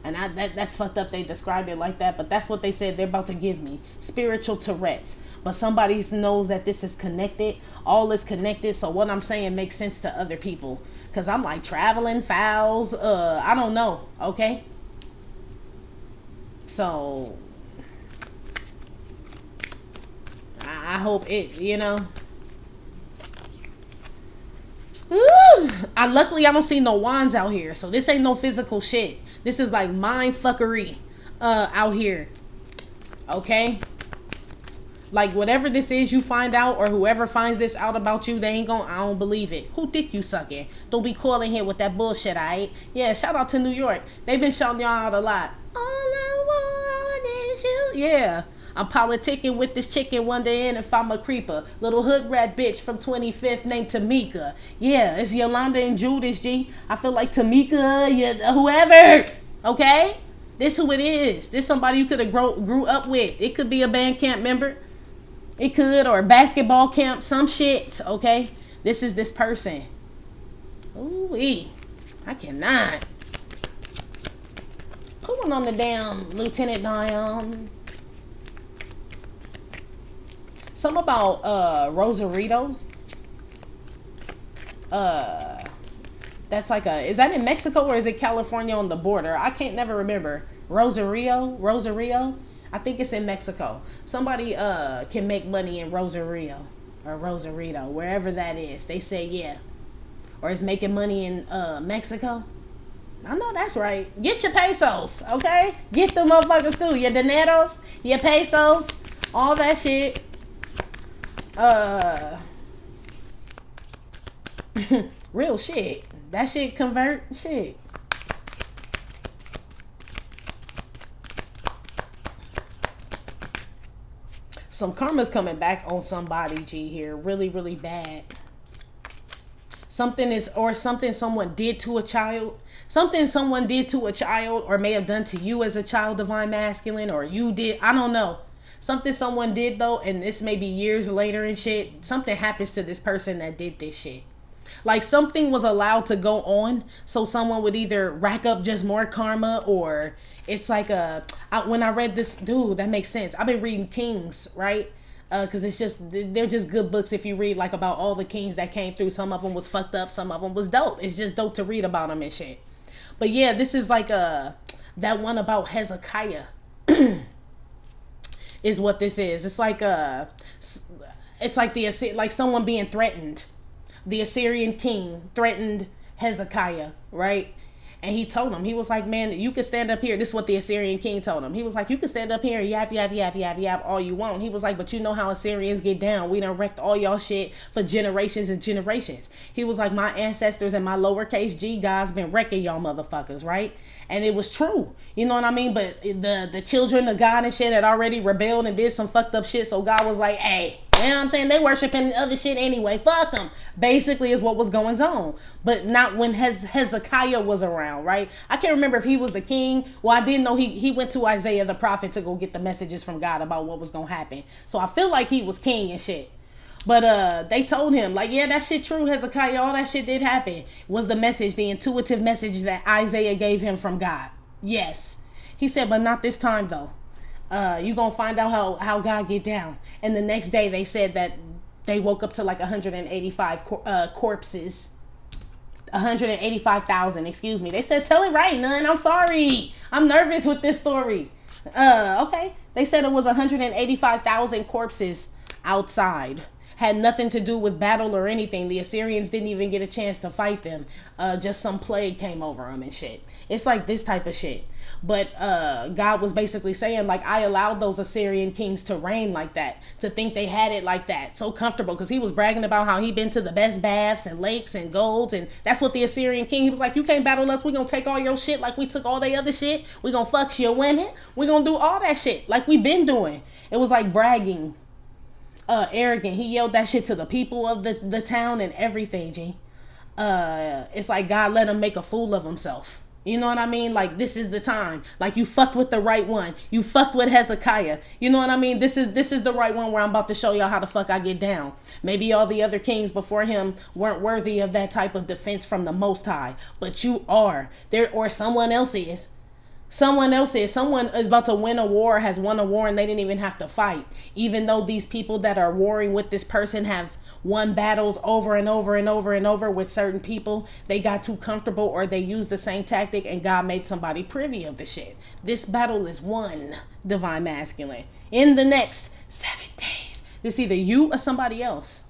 Speaker 1: And that's fucked up. They described it like that. But that's what they said they're about to give me. Spiritual Tourette's. But somebody knows that this is connected. All is connected. So what I'm saying makes sense to other people. Because I'm like traveling, fouls. I don't know. Okay? So I hope it, you know. Luckily I don't see no wands out here, so this ain't no physical shit. This is like mind fuckery out here. Okay? Like whatever this is you find out, or whoever finds this out about you, they ain't gonna, I don't believe it. Who dick you sucking? Don't be calling here with that bullshit, alright? Yeah, shout out to New York. They've been shouting y'all out a lot. All I want is you. Yeah. I'm politicking with this chicken wondering if I'm a creeper. Little hood rat bitch from 25th named Tamika. Yeah, it's Yolanda and Judas, G. I feel like Tamika, whoever. Okay? This who it is. This somebody you could have grew up with. It could be a band camp member. It could, or a basketball camp, some shit. Okay? This is this person. Ooh-wee. I cannot. Put one on the damn Lieutenant Dion. Something about Rosarito. That's like is that in Mexico or is it California on the border? I can't never remember. Rosario. I think it's in Mexico. Somebody can make money in Rosario or Rosarito, wherever that is. They say, yeah. or is making money in Mexico. I know that's right. Get your pesos, okay? Get the motherfuckers too. Your dineros, your pesos, all that shit. Real shit. That shit convert shit. Some karma's coming back on somebody, G, here. Really, really bad. Something someone did to a child. Something someone did to a child or may have done to you as a child, divine masculine, or you did. I don't know. Something someone did, though, and this may be years later and shit. Something happens to this person that did this shit. Like, something was allowed to go on so someone would either rack up just more karma, or it's like when I read this, dude, that makes sense. I've been reading Kings, right? Because they're just good books if you read, like, about all the kings that came through. Some of them was fucked up, some of them was dope. It's just dope to read about them and shit. But yeah, this is like that one about Hezekiah is what this is. It's like like someone being threatened. The Assyrian king threatened Hezekiah, right? And he told him, he was like, man, you can stand up here. This is what the Assyrian king told him. He was like, you can stand up here and yap, yap, yap, yap, yap all you want. He was like, but you know how Assyrians get down. We done wrecked all y'all shit for generations and generations. He was like, my ancestors and my lowercase g guys been wrecking y'all motherfuckers, right? And it was true. You know what I mean? But the children of God and shit had already rebelled and did some fucked up shit. So God was like, hey, you know what I'm saying? They worshiping other shit anyway. Fuck them. Basically is what was going on. But not when Hezekiah was around, right? I can't remember if he was the king. Well, I didn't know he went to Isaiah the prophet to go get the messages from God about what was going to happen. So I feel like he was king and shit. But they told him, like, yeah, that shit true, Hezekiah. All that shit did happen. Was the message, the intuitive message that Isaiah gave him from God. Yes. He said, but not this time, though. You gonna find out how God get down. And the next day they said that they woke up to like 185 corpses. 185,000, excuse me. They said, tell it right, none. I'm sorry. I'm nervous with this story. Okay. They said it was 185,000 corpses outside. Had nothing to do with battle or anything. The Assyrians didn't even get a chance to fight them. Just some plague came over them and shit. It's like this type of shit. But God was basically saying, like, I allowed those Assyrian kings to reign like that, to think they had it like that, so comfortable, because he was bragging about how he been to the best baths and lakes and golds, and that's what the Assyrian king, he was like, you can't battle us, we gonna take all your shit like we took all the other shit, we gonna fuck your women, we gonna do all that shit like we been doing. It was like bragging, arrogant. He yelled that shit to the people of the town and everything, G. It's like God let him make a fool of himself. You know what I mean? Like, this is the time. Like, you fucked with the right one. You fucked with Hezekiah. You know what I mean? This is the right one where I'm about to show y'all how the fuck I get down. Maybe all the other kings before him weren't worthy of that type of defense from the Most High. But you are. Or someone else is. Someone else is. Someone is about to win a war, has won a war, and they didn't even have to fight. Even though these people that are warring with this person have won battles over and over and over and over with certain people, they got too comfortable or they used the same tactic and God made somebody privy of the shit. This battle is won, divine masculine. In the next 7 days, it's either you or somebody else.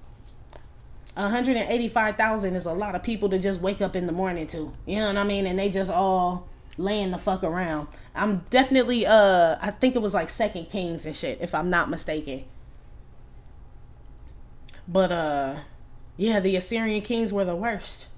Speaker 1: 185,000 is a lot of people to just wake up in the morning to. You know what I mean? And they just all laying the fuck around. I'm definitely I think it was like 2 Kings and shit, if I'm not mistaken. But yeah, the Assyrian kings were the worst,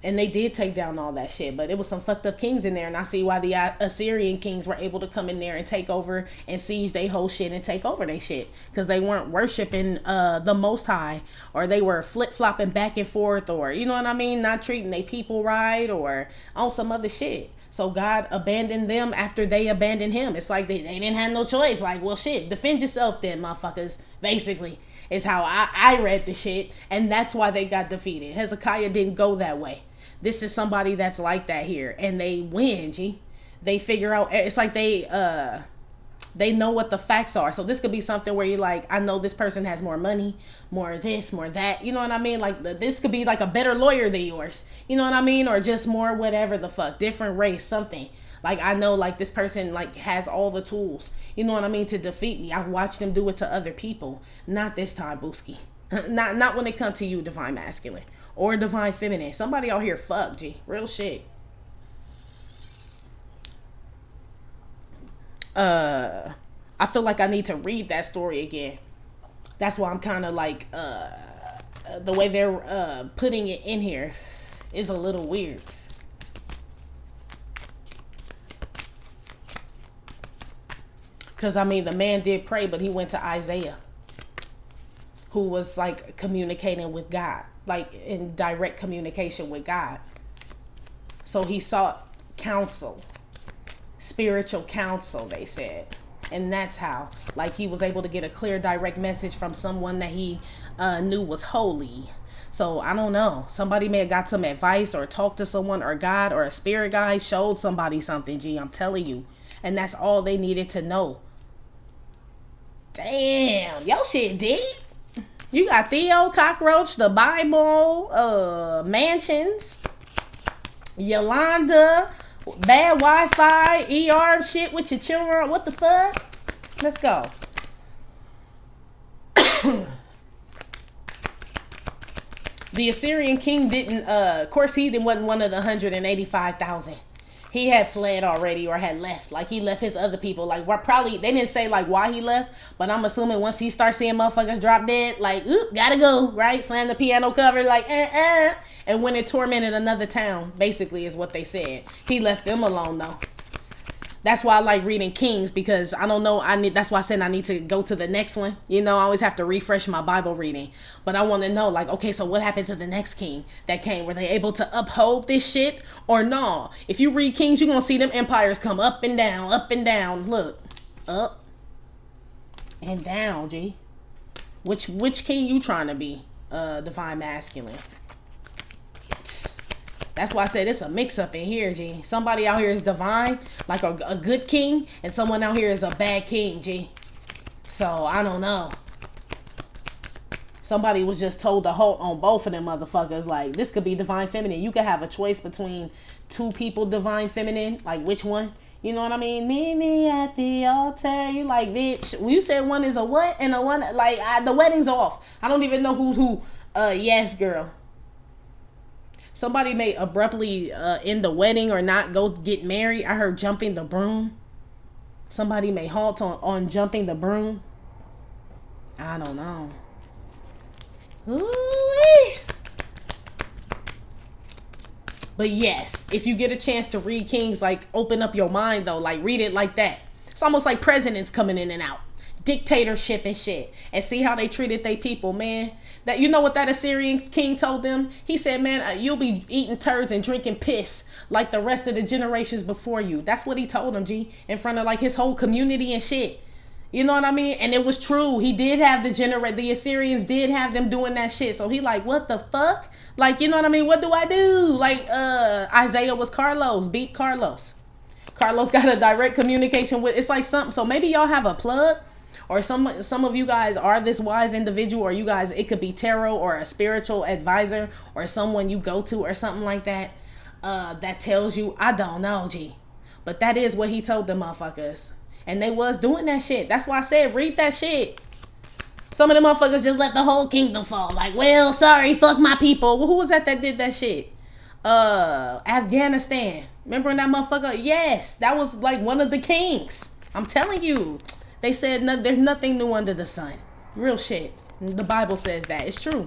Speaker 1: and they did take down all that shit. But it was some fucked up kings in there, and I see why the Assyrian kings were able to come in there and take over and siege they whole shit and take over they shit, because they weren't worshiping the Most High, or they were flip-flopping back and forth, or you know what I mean, not treating they people right, or on some other shit. So God abandoned them after they abandoned him. It's like they didn't have no choice. Like, well, shit, defend yourself then, motherfuckers, basically. Is how I read the shit, and that's why they got defeated. Hezekiah didn't go that way. This is somebody that's like that here, and they win, G. They figure out, it's like they know what the facts are. So this could be something where you're like, I know this person has more money, more this, more that. You know what I mean? Like, this could be like a better lawyer than yours. You know what I mean? Or just more whatever the fuck, different race, something. Like, I know, like, this person, like, has all the tools, you know what I mean, to defeat me. I've watched them do it to other people. Not this time, Booski. Not when it comes to you, divine masculine. or divine feminine. Somebody out here fuck, G. Real shit. I feel like I need to read that story again. That's why I'm kind of like, the way they're putting it in here is a little weird. Because, I mean, the man did pray, but he went to Isaiah, who was, like, communicating with God, like, in direct communication with God. So he sought counsel, spiritual counsel, they said. And that's how, like, he was able to get a clear, direct message from someone that he knew was holy. So, I don't know. Somebody may have got some advice or talked to someone or God or a spirit guide showed somebody something, G. I'm telling you. And that's all they needed to know. Damn. Yo, shit deep. You got Theo, Cockroach, the Bible, Mansions, Yolanda, bad Wi-Fi, ER shit with your children. What the fuck? Let's go. The Assyrian king didn't, of course, he wasn't one of the 185,000. He had fled already or had left. Like, he left his other people. Like, probably, they didn't say, like, why he left. But I'm assuming once he starts seeing motherfuckers drop dead, like, oop, gotta go, right? Slam the piano cover, like, and went and tormented another town, basically, is what they said. He left them alone, though. That's why I like reading Kings, because I don't know, that's why I said I need to go to the next one. You know, I always have to refresh my Bible reading. But I want to know, like, okay, so what happened to the next king that came? Were they able to uphold this shit or no? If you read Kings, you're going to see them empires come up and down, up and down. Look, up and down, G. Which king you trying to be? Divine masculine. That's why I said it's a mix-up in here, G. Somebody out here is divine, like a good king, and someone out here is a bad king, G. So, I don't know. Somebody was just told to halt on both of them motherfuckers. Like, this could be divine feminine. You could have a choice between two people divine feminine. Like, which one? You know what I mean? Meet me at the altar. You like, bitch. You said one is a what and a one. Like, the wedding's off. I don't even know who's who. Yes, girl. Somebody may abruptly end the wedding or not go get married. I heard jumping the broom. Somebody may halt on jumping the broom. I don't know. Ooh-wee. But yes, if you get a chance to read Kings, like, open up your mind, though. Like, read it like that. It's almost like presidents coming in and out. Dictatorship and shit. And see how they treated their people, man. That, you know what that Assyrian king told them? He said, man, you'll be eating turds and drinking piss like the rest of the generations before you. That's what he told them, G. In front of, like, his whole community and shit. You know what I mean? And it was true. He did have the Assyrians did have them doing that shit. So he like, what the fuck? Like, you know what I mean? What do I do? Like, Isaiah was Carlos. Beat Carlos. Carlos got a direct communication with, it's like something. So maybe y'all have a plug. Or some of you guys are this wise individual, or you guys, it could be tarot or a spiritual advisor or someone you go to or something like that, that tells you, I don't know, G. But that is what he told them motherfuckers. And they was doing that shit. That's why I said, read that shit. Some of the motherfuckers just let the whole kingdom fall. Like, well, sorry, fuck my people. Well, who was that did that shit? Afghanistan. Remember when that motherfucker? Yes, that was like one of the kings. I'm telling you. They said there's nothing new under the sun. Real shit. The Bible says that. It's true.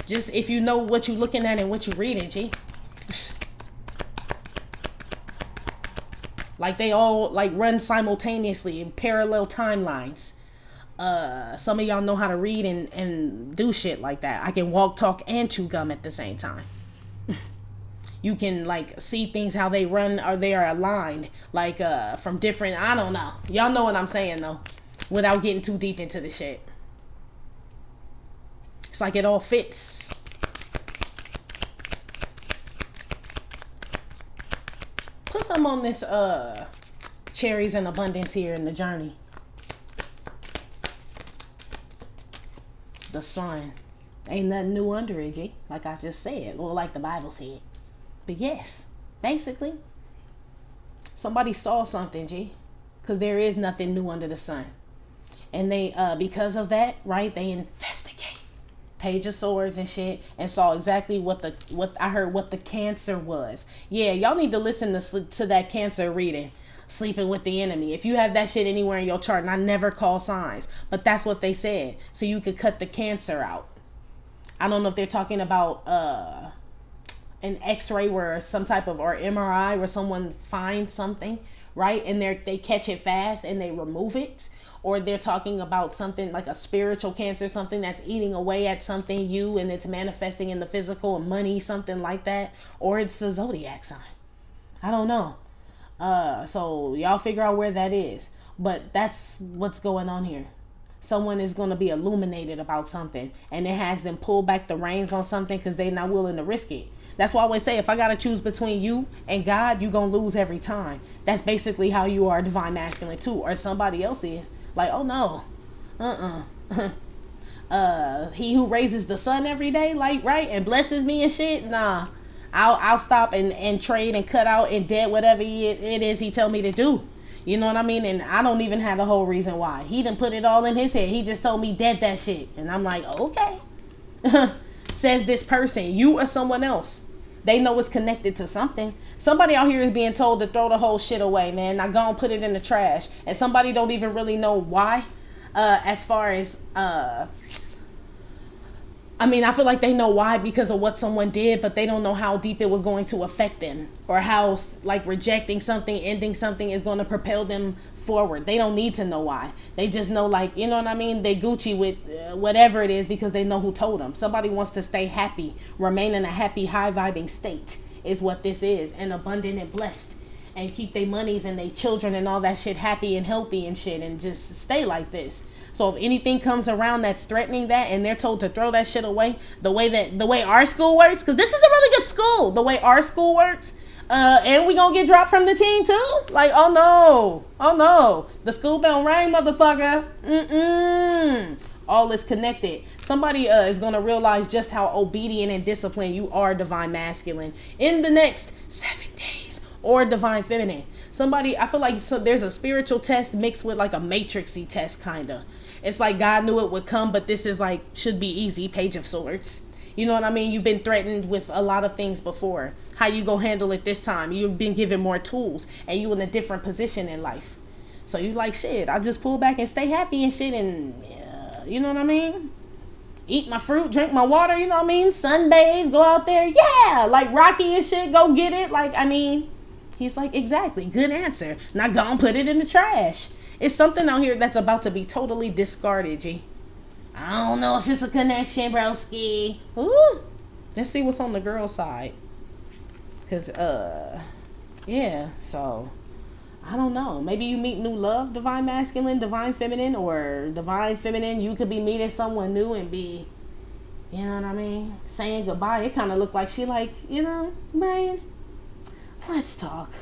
Speaker 1: Just if you know what you're looking at and what you're reading, G. Like, they all, like, run simultaneously in parallel timelines. Some of y'all know how to read and do shit like that. I can walk, talk, and chew gum at the same time. You can, like, see things how they run or they are aligned. Like, from different, I don't know. Y'all know what I'm saying, though. Without getting too deep into the shit. It's like it all fits. Put some on this, cherries in abundance here in the journey. The sun. Ain't nothing new under it, G. Like I just said. Or like the Bible said. But yes, basically, somebody saw something, G. Because there is nothing new under the sun. And they, because of that, right, they investigate. Page of Swords and shit, and saw exactly what I heard what the Cancer was. Yeah, y'all need to listen to that Cancer reading. Sleeping with the enemy. If you have that shit anywhere in your chart, and I never call signs, but that's what they said. So you could cut the Cancer out. I don't know if they're talking about an X-ray where some type of, or MRI where someone finds something, right? And they catch it fast and they remove it. Or they're talking about something like a spiritual cancer, something that's eating away at something and it's manifesting in the physical and money, something like that. Or it's a zodiac sign. I don't know. So y'all figure out where that is. But that's what's going on here. Someone is going to be illuminated about something, and it has them pull back the reins on something because they're not willing to risk it. That's why I always say, if I got to choose between you and God, you're going to lose every time. That's basically how you are divine masculine too, or somebody else is. Like, oh no, he who raises the sun every day, like, right, and blesses me and shit, nah, I'll stop and trade and cut out and dead whatever it is he tell me to do. You know what I mean? And I don't even have the whole reason why. He done put it all in his head. He just told me dead that shit, and I'm like, okay. Says this person, you or someone else. They know it's connected to something. Somebody out here is being told to throw the whole shit away, man. Now go and put it in the trash. And somebody don't even really know why. As far as, I feel like they know why because of what someone did, but they don't know how deep it was going to affect them. Or how, like, rejecting something, ending something is going to propel them forward. They don't need to know why. They just know, like, you know what I mean? They Gucci with whatever it is because they know who told them. Somebody wants to stay happy, remain in a happy, high-vibing state is what this is, and abundant and blessed, and keep their monies and their children and all that shit happy and healthy and shit, and just stay like this. So if anything comes around that's threatening that, and they're told to throw that shit away, the way our school works, because this is a really good school, the way our school works, and we gonna get dropped from the team too? Like, oh no, the school bell rang, motherfucker. All is connected. Somebody is gonna realize just how obedient and disciplined you are, divine masculine, in the next 7 days, or divine feminine. Somebody, I feel like there's a spiritual test mixed with like a matrixy test, kinda. It's like God knew it would come, but this is like, should be easy. Page of Swords. You know what I mean? You've been threatened with a lot of things before. How you gonna handle it this time? You've been given more tools, and you in a different position in life. So you like, shit, I just pull back and stay happy and shit, and you know what I mean? Eat my fruit, drink my water, you know what I mean? Sunbathe, go out there, yeah, like Rocky and shit, go get it. Like, I mean, he's like, exactly, good answer. Now go and put it in the trash. It's something out here that's about to be totally discarded, G. I don't know if it's a connection, broski. Ooh. Let's see what's on the girl side. Because, yeah, so, I don't know. Maybe you meet new love, divine masculine, divine feminine, or divine feminine. You could be meeting someone new and be, you know what I mean, saying goodbye. It kind of looked like she like, you know, Brian, let's talk.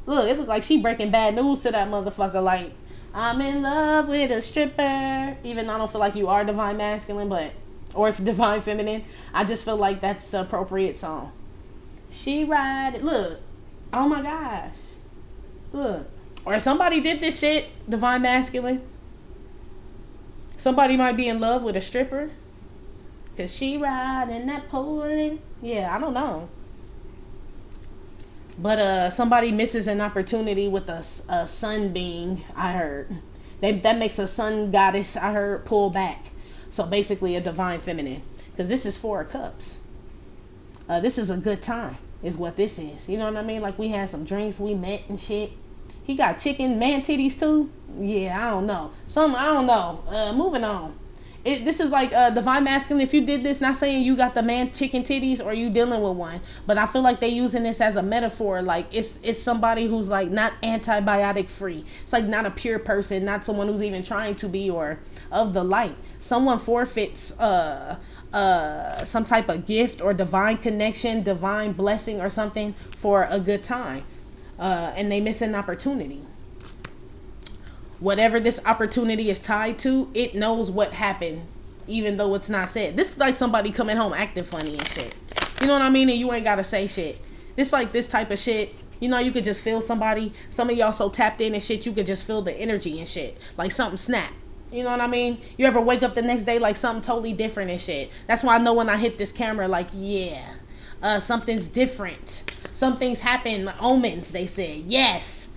Speaker 1: Look, it looked like she breaking bad news to that motherfucker. Like, I'm in love with a stripper. Even though I don't feel like you are divine masculine, but, or if divine feminine, I just feel like that's the appropriate song. She ride, look, oh my gosh, look. Or somebody did this shit, divine masculine. Somebody might be in love with a stripper. Cause she riding that pole. Yeah, I don't know. But somebody misses an opportunity with a sun being, I heard. That makes a sun goddess, I heard, pull back. So basically a divine feminine. Because this is 4 of Cups. This is a good time, is what this is. You know what I mean? Like, we had some drinks, we met and shit. He got chicken, man titties too. Yeah, I don't know. I don't know. Moving on. This is like divine masculine. If you did this, not saying you got the man chicken titties or you dealing with one, but I feel like they using this as a metaphor. Like it's somebody who's like not antibiotic free. It's like not a pure person, not someone who's even trying to be or of the light. Someone forfeits some type of gift or divine connection, divine blessing or something for a good time, and they miss an opportunity. Whatever this opportunity is tied to, it knows what happened, even though it's not said. This is like somebody coming home acting funny and shit. You know what I mean? And you ain't gotta say shit. This like this type of shit. You know, you could just feel somebody. Some of y'all so tapped in and shit, you could just feel the energy and shit. Like something snap. You know what I mean? You ever wake up the next day like something totally different and shit? That's why I know when I hit this camera, like, yeah, something's different. Some things happen, omens, they said. Yes.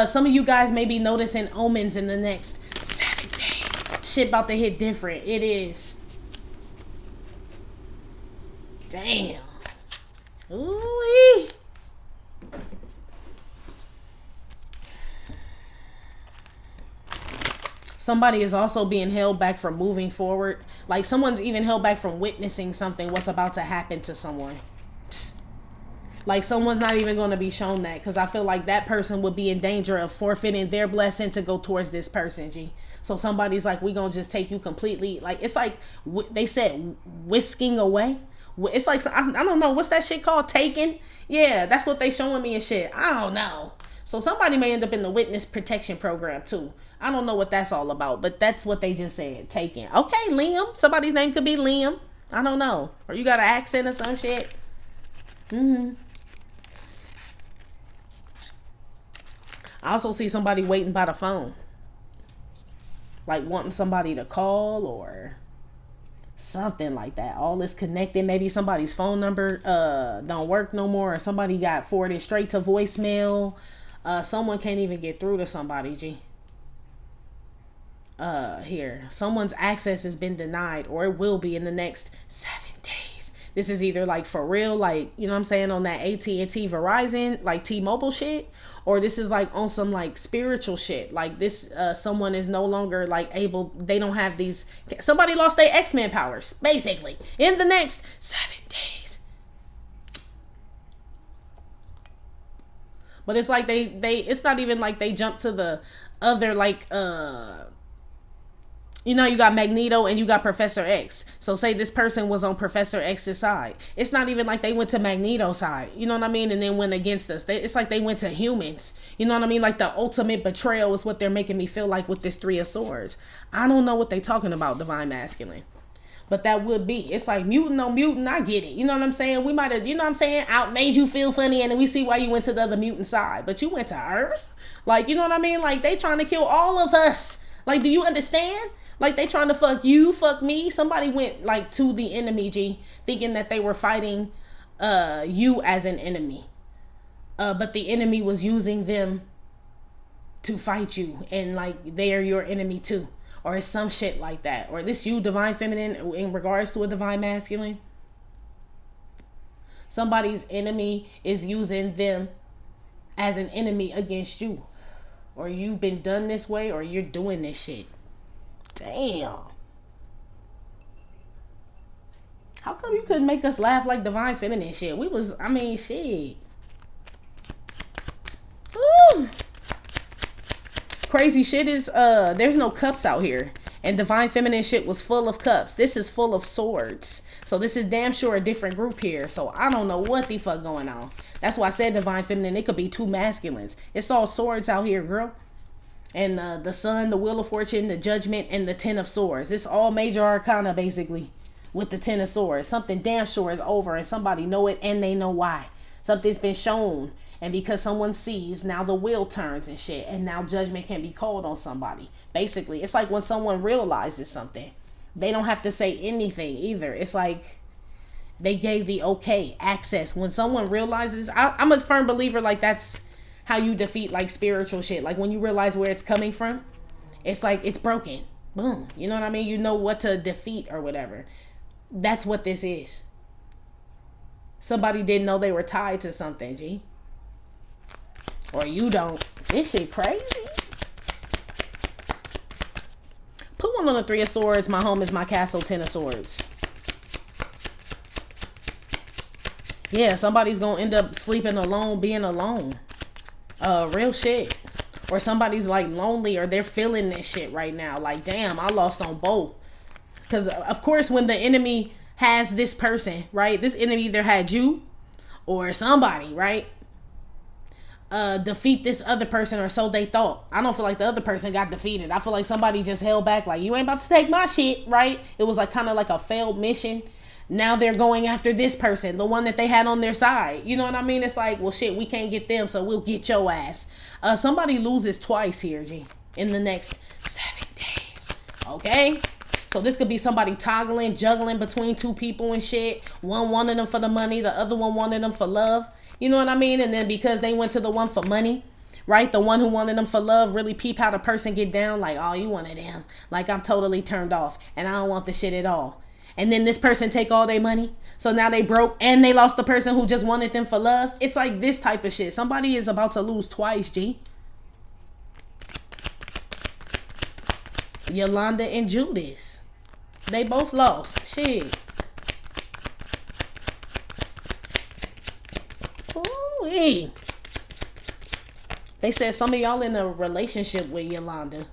Speaker 1: Some of you guys may be noticing omens in the next 7 days. Shit about to hit different. It is. Damn. Ooh-wee. Somebody is also being held back from moving forward. Like someone's even held back from witnessing something, what's about to happen to someone. Like someone's not even going to be shown that, because I feel like that person would be in danger of forfeiting their blessing to go towards this person, G. So somebody's like, we gonna just take you completely. Like, it's like, they said, whisking away. It's like, I don't know, what's that shit called? Taken? Yeah, that's what they showing me and shit. I don't know. So somebody may end up in the witness protection program too. I don't know what that's all about, but that's what they just said. Taken. Okay, Liam. Somebody's name could be Liam. I don't know. Or you got an accent or some shit. I also see somebody waiting by the phone. Like wanting somebody to call or something like that. All is connected. Maybe somebody's phone number don't work no more, or somebody got forwarded straight to voicemail. Someone can't even get through to somebody, G. Here. Someone's access has been denied, or it will be in the next 7 days. This is either like for real, like, you know what I'm saying, on that AT&T Verizon, like T-Mobile shit, or this is like on some like spiritual shit. Like this, someone is no longer like able, they don't have these, somebody lost their X-Men powers, basically, in the next 7 days. But it's like they it's not even like they jump to the other, like, you know, you got Magneto and you got Professor X. So say this person was on Professor X's side. It's not even like they went to Magneto's side. You know what I mean? And then went against us. It's like they went to humans. You know what I mean? Like the ultimate betrayal is what they're making me feel like with this Three of Swords. I don't know what they talking about, Divine Masculine. But that would be. It's like mutant on mutant. I get it. You know what I'm saying? We might have, you know what I'm saying, made you feel funny, and then we see why you went to the other mutant side. But you went to Earth? Like, you know what I mean? Like, they trying to kill all of us. Like, do you understand? Like, they trying to fuck you, fuck me. Somebody went, like, to the enemy, G, thinking that they were fighting you as an enemy. But the enemy was using them to fight you. And, like, they are your enemy, too. Or some shit like that. Or this you, Divine Feminine, in regards to a Divine Masculine. Somebody's enemy is using them as an enemy against you. Or you've been done this way, or you're doing this shit. Damn. How come you couldn't make us laugh like Divine Feminine shit? We was, I mean, shit. Woo. Crazy shit is, there's no cups out here. And Divine Feminine shit was full of cups. This is full of swords. So this is damn sure a different group here. So I don't know what the fuck going on. That's why I said Divine Feminine. It could be two masculines. It's all swords out here, girl. And the Sun, the Wheel of Fortune, the Judgment, and the Ten of Swords. It's all major arcana, basically, with the Ten of Swords. Something damn sure is over, and somebody know it, and they know why. Something's been shown, and because someone sees, now the wheel turns and shit, and now judgment can be called on somebody. Basically, it's like when someone realizes something. They don't have to say anything either. It's like they gave the okay, access. When someone realizes, I'm a firm believer, like, that's how you defeat, like, spiritual shit. Like, when you realize where it's coming from, it's like it's broken. Boom. You know what I mean? You know what to defeat or whatever. That's what this is. Somebody didn't know they were tied to something, G. Or you don't. This shit crazy. Put one on the Three of Swords. My home is my castle. Ten of Swords. Yeah, somebody's gonna end up sleeping alone, being alone. Real shit. Or somebody's like lonely, or they're feeling this shit right now. Like, damn, I lost on both. Because, of course, when the enemy has this person, right? This enemy either had you or somebody, right? Defeat this other person, or so they thought. I don't feel like the other person got defeated. I feel like somebody just held back, like, you ain't about to take my shit, right? It was like kind of like a failed mission. Now they're going after this person, the one that they had on their side. You know what I mean? It's like, well, shit, we can't get them, so we'll get your ass. Somebody loses twice here, G, in the next 7 days. Okay? So this could be somebody toggling, juggling between two people and shit. One wanted them for the money, the other one wanted them for love. You know what I mean? And then because they went to the one for money, right? The one who wanted them for love really peep how the person get down. Like, oh, you wanted him. Like, I'm totally turned off. And I don't want the shit at all. And then this person take all their money. So now they broke and they lost the person who just wanted them for love. It's like this type of shit. Somebody is about to lose twice, G. Yolanda and Judas. They both lost. Shit. Ooh-wee. They said some of y'all in a relationship with Yolanda.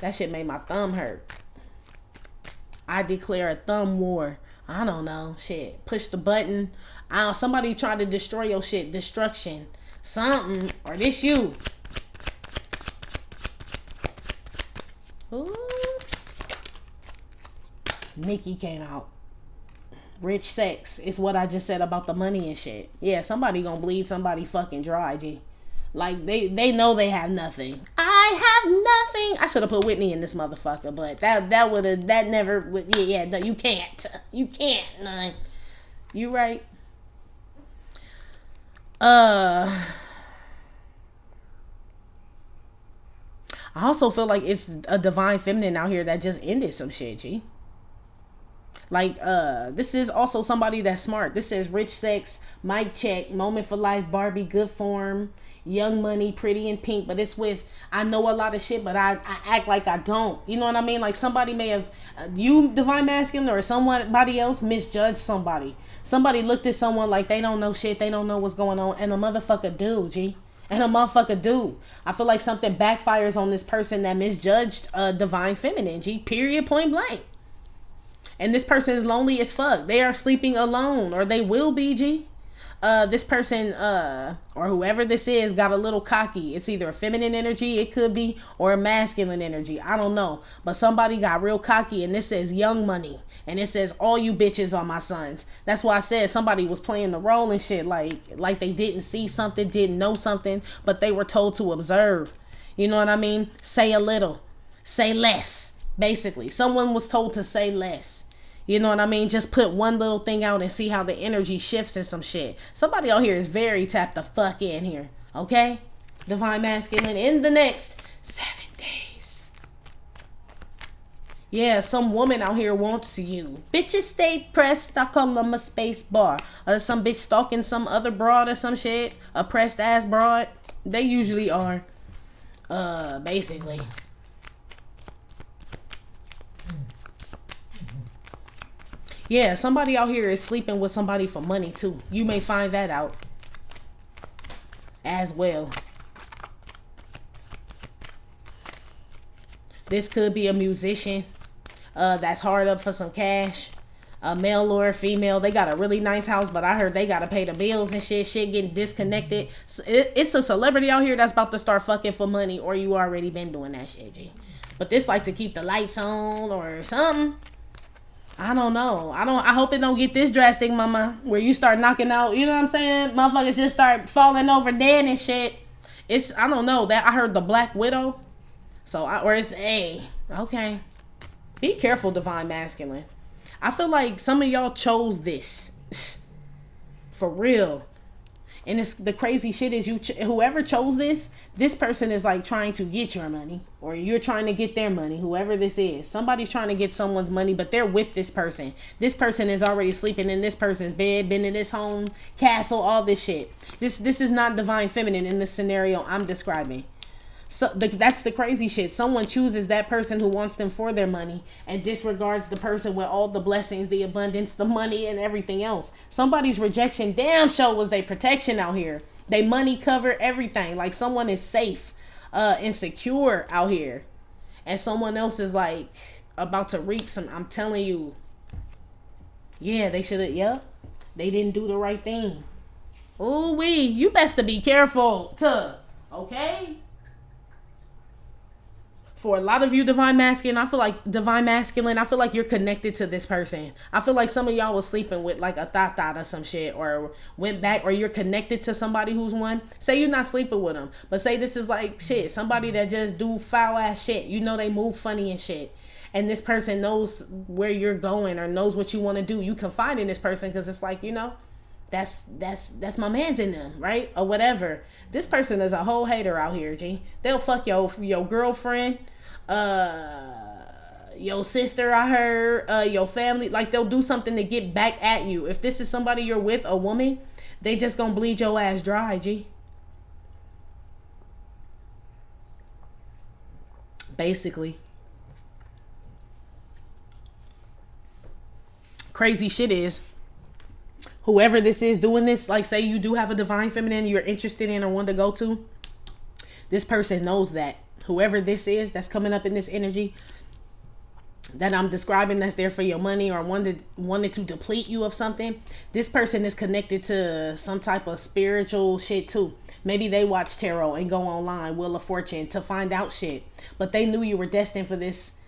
Speaker 1: That shit made my thumb hurt. I declare a thumb war. I don't know. Shit. Push the button. Somebody tried to destroy your shit. Destruction. Something. Or this you. Ooh. Nikki came out. Rich sex is what I just said about the money and shit. Yeah, somebody gonna bleed somebody fucking dry, G. Like, they know they have nothing. I have nothing. I should have put Whitney in this motherfucker, but that never would. Yeah, no, you can't. You can't, none. You right. I also feel like it's a divine feminine out here that just ended some shit, G. Like, this is also somebody that's smart. This says rich sex, mic check, moment for life, Barbie, good form, young money, pretty in pink. But it's with, I know a lot of shit, but I act like I don't. You know what I mean? Like, somebody may have, you divine masculine or somebody else misjudged somebody. Somebody looked at someone like they don't know shit, they don't know what's going on, and a motherfucker do, G. And a motherfucker do. I feel like something backfires on this person that misjudged divine feminine, G. Period, point blank. And this person is lonely as fuck. They are sleeping alone, or they will be, G. This person, or whoever this is, got a little cocky. It's either a feminine energy, it could be, or a masculine energy. I don't know. But somebody got real cocky, and this says young money. And it says, all you bitches are my sons. That's why I said somebody was playing the role and shit. Like they didn't see something, didn't know something, but they were told to observe. You know what I mean? Say a little. Say less. Basically, someone was told to say less. You know what I mean? Just put one little thing out and see how the energy shifts in some shit. Somebody out here is very tapped the fuck in here. Okay? Divine masculine in the next 7 days. Yeah, some woman out here wants you. Bitches stay pressed. I call them a space bar. Some bitch stalking some other broad or some shit. A pressed ass broad. They usually are. Basically. Yeah, somebody out here is sleeping with somebody for money too. You may find that out as well. This could be a musician that's hard up for some cash. A male or a female. They got a really nice house, but I heard they got to pay the bills and shit. Shit getting disconnected. It's a celebrity out here that's about to start fucking for money, or you already been doing that shit, G. But this like to keep the lights on or something. I don't know. I hope it don't get this drastic, mama, where you start knocking out, you know what I'm saying? Motherfuckers just start falling over dead and shit. I don't know. That I heard the Black Widow. Or it's okay. Be careful, divine masculine. I feel like some of y'all chose this. For real. And the crazy shit is whoever chose this person is like trying to get your money, or you're trying to get their money, whoever this is. Somebody's trying to get someone's money, but they're with this person. This person is already sleeping in this person's bed, been in this home, castle, all this shit. This is not divine feminine in this scenario I'm describing. So that's the crazy shit. Someone chooses that person who wants them for their money and disregards the person with all the blessings, the abundance, the money, and everything else. Somebody's rejection damn sure was their protection out here. They money cover everything. Like someone is safe and secure out here. And someone else is like about to reap some. I'm telling you. Yeah, they should have. They didn't do the right thing. Ooh wee. You best to be careful. Okay? For a lot of you divine masculine, I feel like you're connected to this person. I feel like some of y'all was sleeping with like a thought or some shit, or went back, or you're connected to somebody who's one. Say you're not sleeping with them, but say this is like shit, somebody that just do foul ass shit. You know, they move funny and shit. And this person knows where you're going or knows what you want to do. You confide in this person because it's like, you know, that's my man's in them, right? Or whatever. This person is a whole hater out here, G. They'll fuck your girlfriend, your sister, I heard, your family. Like, they'll do something to get back at you. If this is somebody you're with, a woman, they just gonna bleed your ass dry, G. Basically. Crazy shit is, whoever this is doing this, like say you do have a divine feminine you're interested in or want to go to, this person knows that. Whoever this is that's coming up in this energy that I'm describing, that's there for your money or wanted to deplete you of something, this person is connected to some type of spiritual shit too. Maybe they watch tarot and go online, Wheel of Fortune, to find out shit. But they knew you were destined for this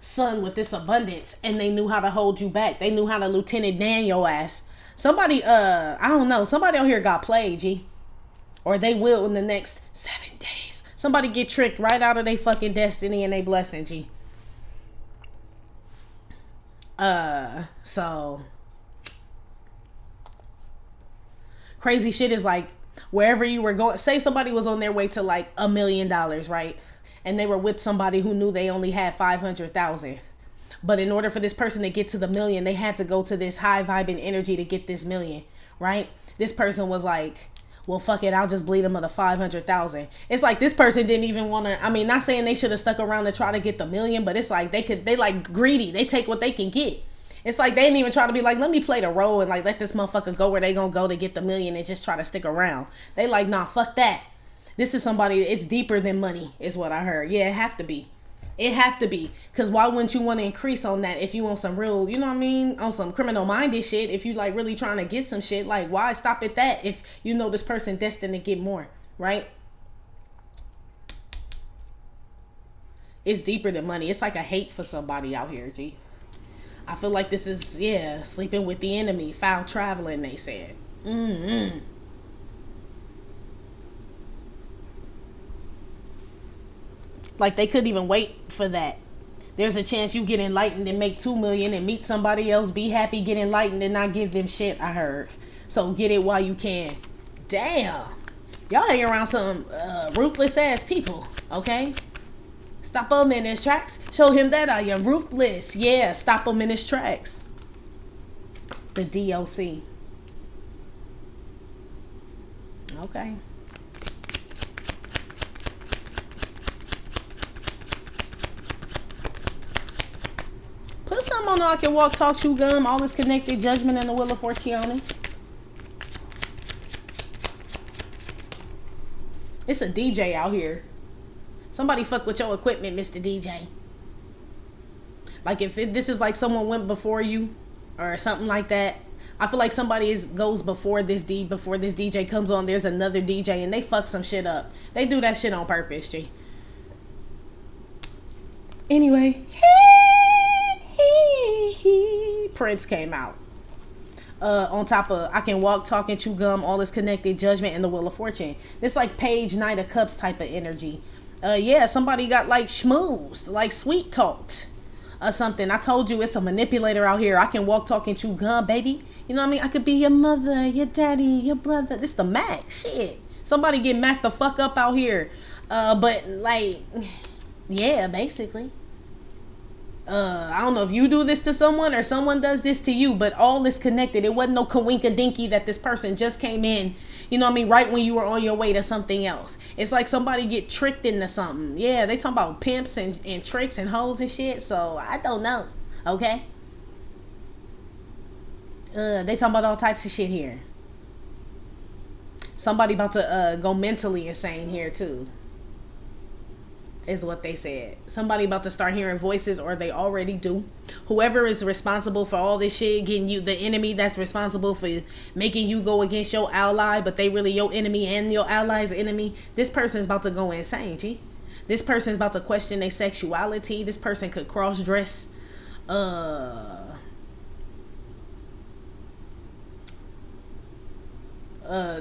Speaker 1: son with this abundance, and they knew how to hold you back. They knew how to Lieutenant Dan your ass. Somebody, I don't know, somebody out here got played, G. Or they will in the next 7 days. Somebody get tricked right out of their fucking destiny and their blessing, G. So crazy shit is like, wherever you were going, say somebody was on their way to like $1 million, right? And they were with somebody who knew they only had 500,000. But in order for this person to get to the million, they had to go to this high vibing energy to get this million, right? This person was like, well, fuck it, I'll just bleed them of the 500,000. It's like this person didn't even want to, I mean, not saying they should have stuck around to try to get the million, but it's like they like greedy. They take what they can get. It's like they didn't even try to be like, let me play the role and like let this motherfucker go where they gonna go to get the million and just try to stick around. They like, nah, fuck that. This is somebody, it's deeper than money, is what I heard. Yeah, it have to be. It have to be. Because why wouldn't you want to increase on that if you want some real, you know what I mean? On some criminal-minded shit. If you like really trying to get some shit, like why stop at that if you know this person destined to get more, right? It's deeper than money. It's like a hate for somebody out here, G. I feel like this is, yeah, sleeping with the enemy, foul traveling, they said. Like they couldn't even wait for that. There's a chance you get enlightened and make 2 million and meet somebody else, be happy, get enlightened and not give them shit, I heard. So get it while you can. Damn. Y'all hang around some ruthless ass people, okay? Stop them in his tracks. Show him that I am ruthless. Yeah, stop him in his tracks. The DOC. Okay. Put something on there I can walk, talk, chew gum, all this connected judgment and the Wheel of Fortunes. It's a DJ out here. Somebody fuck with your equipment, Mr. DJ. Like if this is like someone went before you or something like that. I feel like somebody goes before this DJ comes on. There's another DJ and they fuck some shit up. They do that shit on purpose, G. Anyway, Prince came out. On top of I can walk, talk, and chew gum, all this connected judgment and the Wheel of Fortune. This like Page Knight of Cups type of energy. Yeah, somebody got like schmoozed, like sweet talked or something. I told you it's a manipulator out here. I can walk, talk, and chew gum, baby. You know what I mean? I could be your mother, your daddy, your brother. This the Mac. Shit. Somebody get Mac the fuck up out here. But like, yeah, basically. I don't know if you do this to someone or someone does this to you, but all is connected. It wasn't no kawinka dinky that this person just came in, you know what I mean, right when you were on your way to something else. It's like somebody get tricked into something. Yeah, they talking about pimps and tricks and hoes and shit, so I don't know, okay? They talking about all types of shit here. Somebody about to go mentally insane here too. Is what they said. Somebody about to start hearing voices, or they already do. Whoever is responsible for all this shit, getting you, the enemy that's responsible for making you go against your ally, but they really your enemy and your ally's enemy. This person's about to go insane, G. This person is about to question their sexuality. This person could cross dress.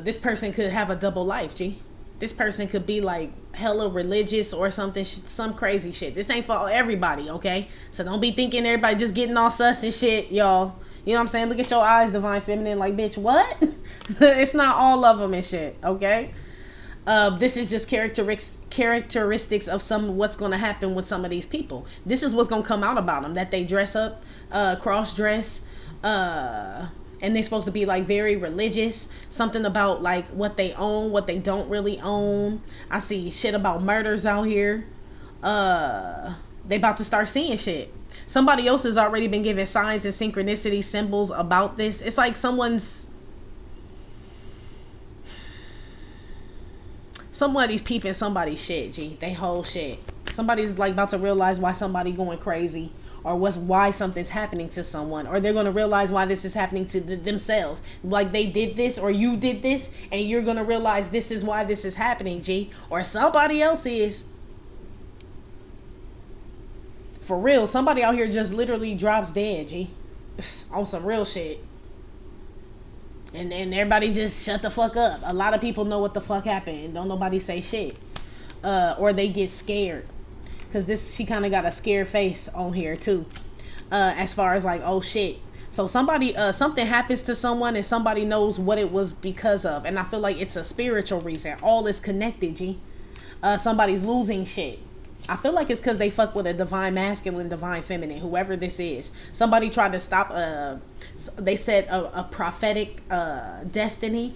Speaker 1: This person could have a double life, G. This person could be like hella religious or something, some crazy shit. This ain't for everybody, okay? So don't be thinking everybody just getting all sus and shit, y'all. You know what I'm saying? Look at your eyes, Divine Feminine. Like, bitch, what? It's not all of them and shit, okay? This is just characteristics of what's going to happen with some of these people. This is what's going to come out about them, that they dress up, cross-dress, and they're supposed to be like very religious. Something about like what they own, what they don't really own. I see shit about murders out here. They about to start seeing shit. Somebody else has already been given signs and synchronicity symbols about this. It's like somebody's peeping somebody's shit, G. They whole shit. Somebody's like about to realize why somebody going crazy, or why something's happening to someone, or they're going to realize why this is happening to themselves. Like they did this, or you did this, and you're going to realize this is why this is happening, G. Or somebody else is. For real, somebody out here just literally drops dead, G. On some real shit. And everybody just shut the fuck up. A lot of people know what the fuck happened. Don't nobody say shit. Or they get scared. Because she kind of got a scared face on here too. As far as like, oh shit. So somebody, something happens to someone and somebody knows what it was because of. And I feel like it's a spiritual reason. All is connected, G. Somebody's losing shit. I feel like it's because they fuck with a divine masculine, divine feminine, whoever this is. Somebody tried to stop, they said a prophetic destiny.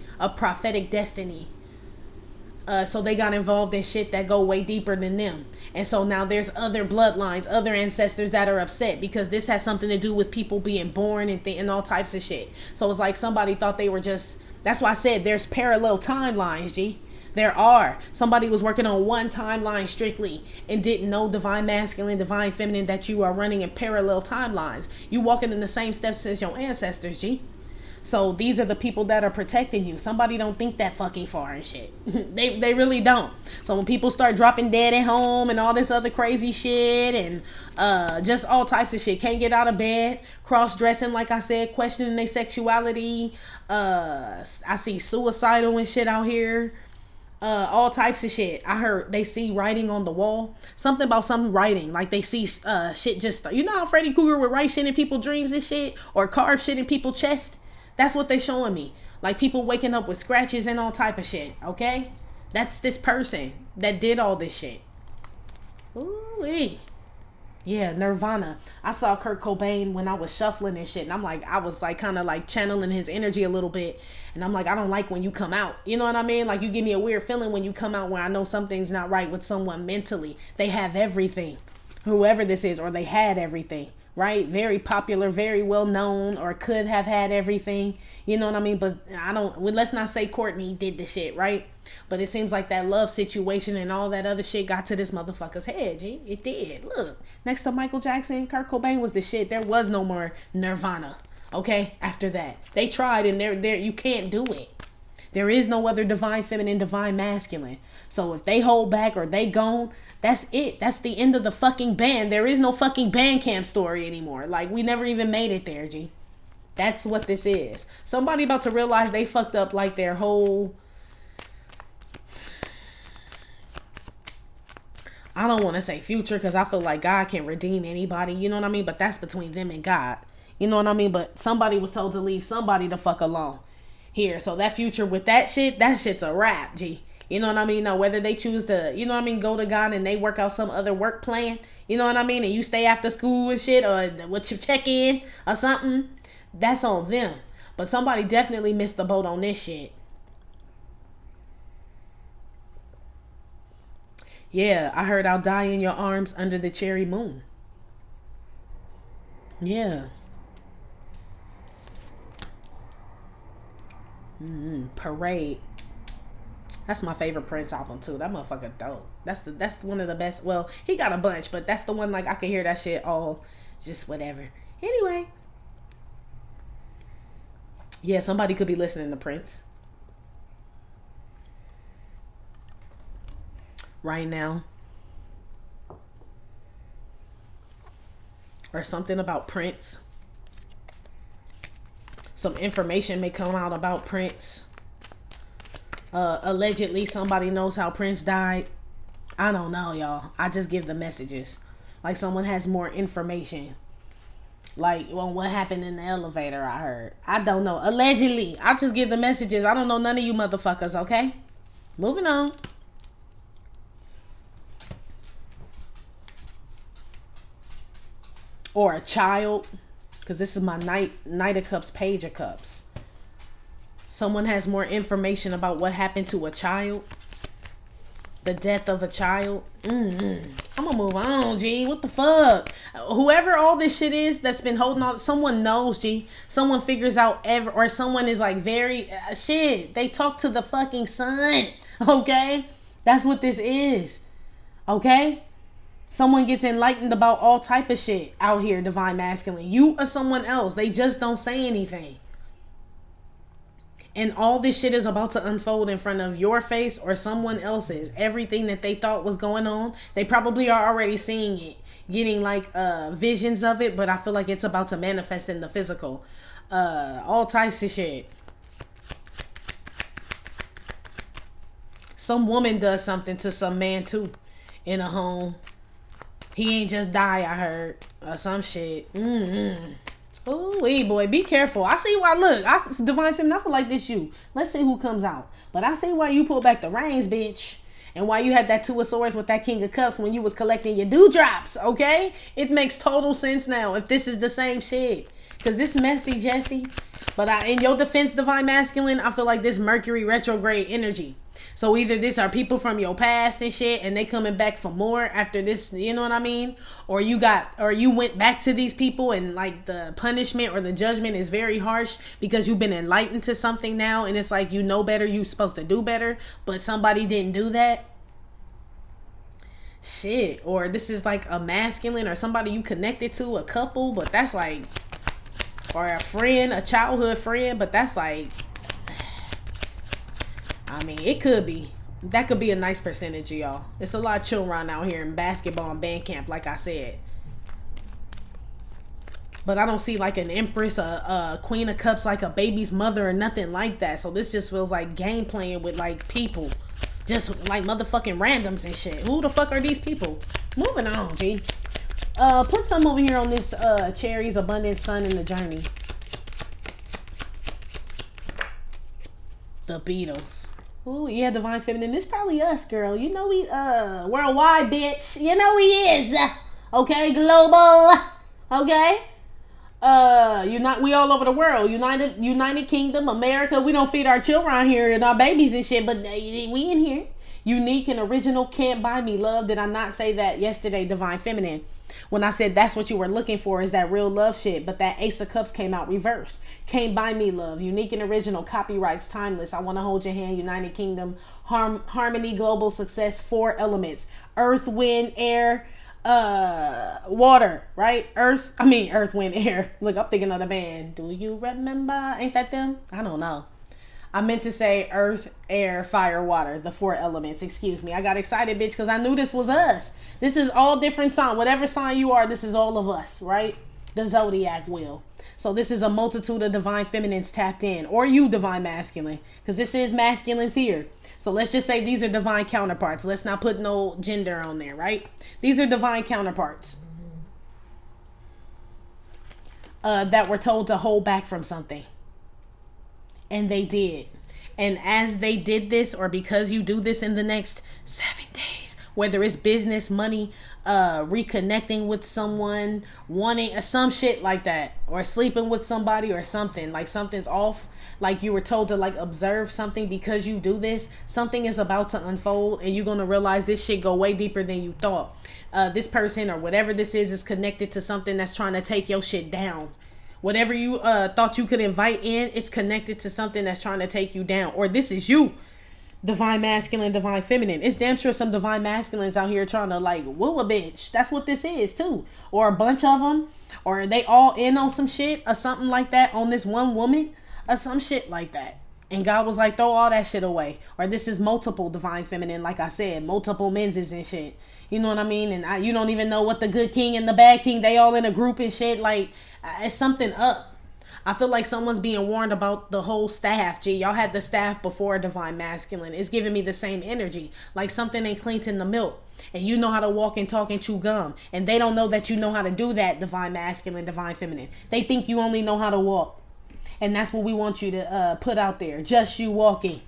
Speaker 1: So they got involved in shit that go way deeper than them. And so now there's other bloodlines, other ancestors that are upset because this has something to do with people being born and all types of shit. So it's like somebody thought they were just, that's why I said there's parallel timelines, G. There are. Somebody was working on one timeline strictly and didn't know divine masculine, divine feminine, that you are running in parallel timelines. You walking in the same steps as your ancestors, G. So these are the people that are protecting you. Somebody don't think that fucking far and shit. They really don't. So when people start dropping dead at home and all this other crazy shit and just all types of shit, can't get out of bed, cross-dressing, like I said, questioning their sexuality. I see suicidal and shit out here. All types of shit. I heard they see writing on the wall. Something about some writing. Like they see shit just... You know how Freddy Krueger would write shit in people's dreams and shit? Or carve shit in people's chest? That's what they showing me. Like people waking up with scratches and all type of shit. Okay? That's this person that did all this shit. Ooh-wee. Yeah, Nirvana. I saw Kurt Cobain when I was shuffling and shit. And I was like kind of like channeling his energy a little bit. And I'm like, I don't like when you come out. You know what I mean? Like you give me a weird feeling when you come out where I know something's not right with someone mentally. They have everything. Whoever this is, or they had everything. Right? Very popular, very well known, or could have had everything. You know what I mean? But let's not say Courtney did the shit, right? But it seems like that love situation and all that other shit got to this motherfucker's head, G. It did. Look, next to Michael Jackson, Kurt Cobain was the shit. There was no more Nirvana, okay? After that. They tried and there you can't do it. There is no other divine feminine, divine masculine. So if they hold back or they gone, that's it. That's the end of the fucking band. There is no fucking Bandcamp story anymore. Like, we never even made it there, G. That's what this is. Somebody about to realize they fucked up like their whole... I don't want to say future because I feel like God can redeem anybody. You know what I mean? But that's between them and God. You know what I mean? But somebody was told to leave somebody the fuck alone here. So that future with that shit's a wrap, G. You know what I mean? Now, whether they choose to, you know what I mean, go to God and they work out some other work plan, you know what I mean? And you stay after school and shit, or what you check in or something, that's on them. But somebody definitely missed the boat on this shit. Yeah, I heard I'll die in your arms under the cherry moon. Yeah. Parade. That's my favorite Prince album too. That motherfucker dope. That's one of the best. Well, he got a bunch, but that's the one like I can hear that shit all just whatever. Anyway. Yeah, somebody could be listening to Prince right now. or something about Prince. Some information may come out about Prince. Allegedly, somebody knows how Prince died. I don't know, y'all. I just give the messages. Like someone has more information. Like, well, what happened in the elevator, I heard. I don't know. Allegedly. I just give the messages. I don't know none of you motherfuckers, okay? Moving on. Or a child. Because this is my Knight of Cups, Page of Cups. Someone has more information about what happened to a child. The death of a child. I'm gonna move on, G. What the fuck? Whoever all this shit is that's been holding on, someone knows, G. Someone figures out or someone is like very, shit. They talk to the fucking sun, okay? That's what this is, okay? Someone gets enlightened about all type of shit out here, Divine Masculine. You or someone else. They just don't say anything. And all this shit is about to unfold in front of your face or someone else's. Everything that they thought was going on, they probably are already seeing it. Getting like visions of it, but I feel like it's about to manifest in the physical. All types of shit. Some woman does something to some man too in a home. He ain't just die, I heard. Or some shit. Ooh, boy, be careful. I see why. Look, Divine Feminine, I feel like this you. Let's see who comes out. But I see why you pull back the reins, bitch. And why you had that Two of Swords with that King of Cups when you was collecting your dewdrops, okay? It makes total sense now if this is the same shit. Because this messy, Jesse. But in your defense, Divine Masculine, I feel like this Mercury retrograde energy. So either this are people from your past and shit, and they coming back for more after this, you know what I mean? Or you went back to these people, and like the punishment or the judgment is very harsh because you've been enlightened to something now, and it's like you know better, you supposed to do better, but somebody didn't do that. Shit. Or this is like a masculine or somebody you connected to, a couple, but that's like, or a friend, a childhood friend, but that's like, I mean, it could be. That could be a nice percentage, y'all. It's a lot of children out here in basketball and band camp, like I said. But I don't see like an empress, a queen of cups, like a baby's mother or nothing like that. So this just feels like game playing with like people. Just like motherfucking randoms and shit. Who the fuck are these people? Moving on, G. Put some over here on this Cherries, Abundant Sun, and the Journey. The Beatles. Ooh, yeah, Divine Feminine. This probably us, girl. You know we worldwide, bitch. You know we is. Okay, global. Okay. We all over the world. United Kingdom, America. We don't feed our children here and our babies and shit, but we in here. Unique and original, can't buy me love. Did I not say that yesterday, Divine Feminine? When I said that's what you were looking for is that real love shit, but that Ace of Cups came out reverse. Can't buy me love. Unique and original, copyrights, timeless. I want to hold your hand. United Kingdom, harmony, global success, 4 elements. Earth, wind, air, water, right? Earth, wind, air. Look, I'm thinking of the band. Do you remember? Ain't that them? I don't know. I meant to say earth, air, fire, water, the 4 elements. Excuse me. I got excited, bitch, because I knew this was us. This is all different signs. Whatever sign you are, this is all of us, right? The zodiac wheel. So this is a multitude of Divine Feminines tapped in. Or you, Divine Masculine. Because this is masculines here. So let's just say these are divine counterparts. Let's not put no gender on there, right? These are divine counterparts. That were told to hold back from something. And they did. And as they did this, or because you do this in the next 7 days, whether it's business, money, reconnecting with someone, wanting some shit like that, or sleeping with somebody or something, like something's off, like you were told to like observe something, because you do this, something is about to unfold and you're going to realize this shit go way deeper than you thought. This person or whatever this is connected to something that's trying to take your shit down. Whatever you thought you could invite in, it's connected to something that's trying to take you down. Or this is you, Divine Masculine, Divine Feminine. It's damn sure some Divine Masculines out here trying to like woo a bitch. That's what this is too. Or a bunch of them. Or they all in on some shit or something like that on this one woman. Or some shit like that. And God was like, throw all that shit away. Or this is multiple divine feminine, like I said, multiple menses and shit. You know what I mean? And you don't even know what the good king and the bad king, they all in a group and shit. Like, it's something up. I feel like someone's being warned about the whole staff. Gee, y'all had the staff before divine masculine. It's giving me the same energy. Like something ain't cleaned in the milk. And you know how to walk and talk and chew gum. And they don't know that you know how to do that, divine masculine, divine feminine. They think you only know how to walk. And that's what we want you to put out there. Just you walking.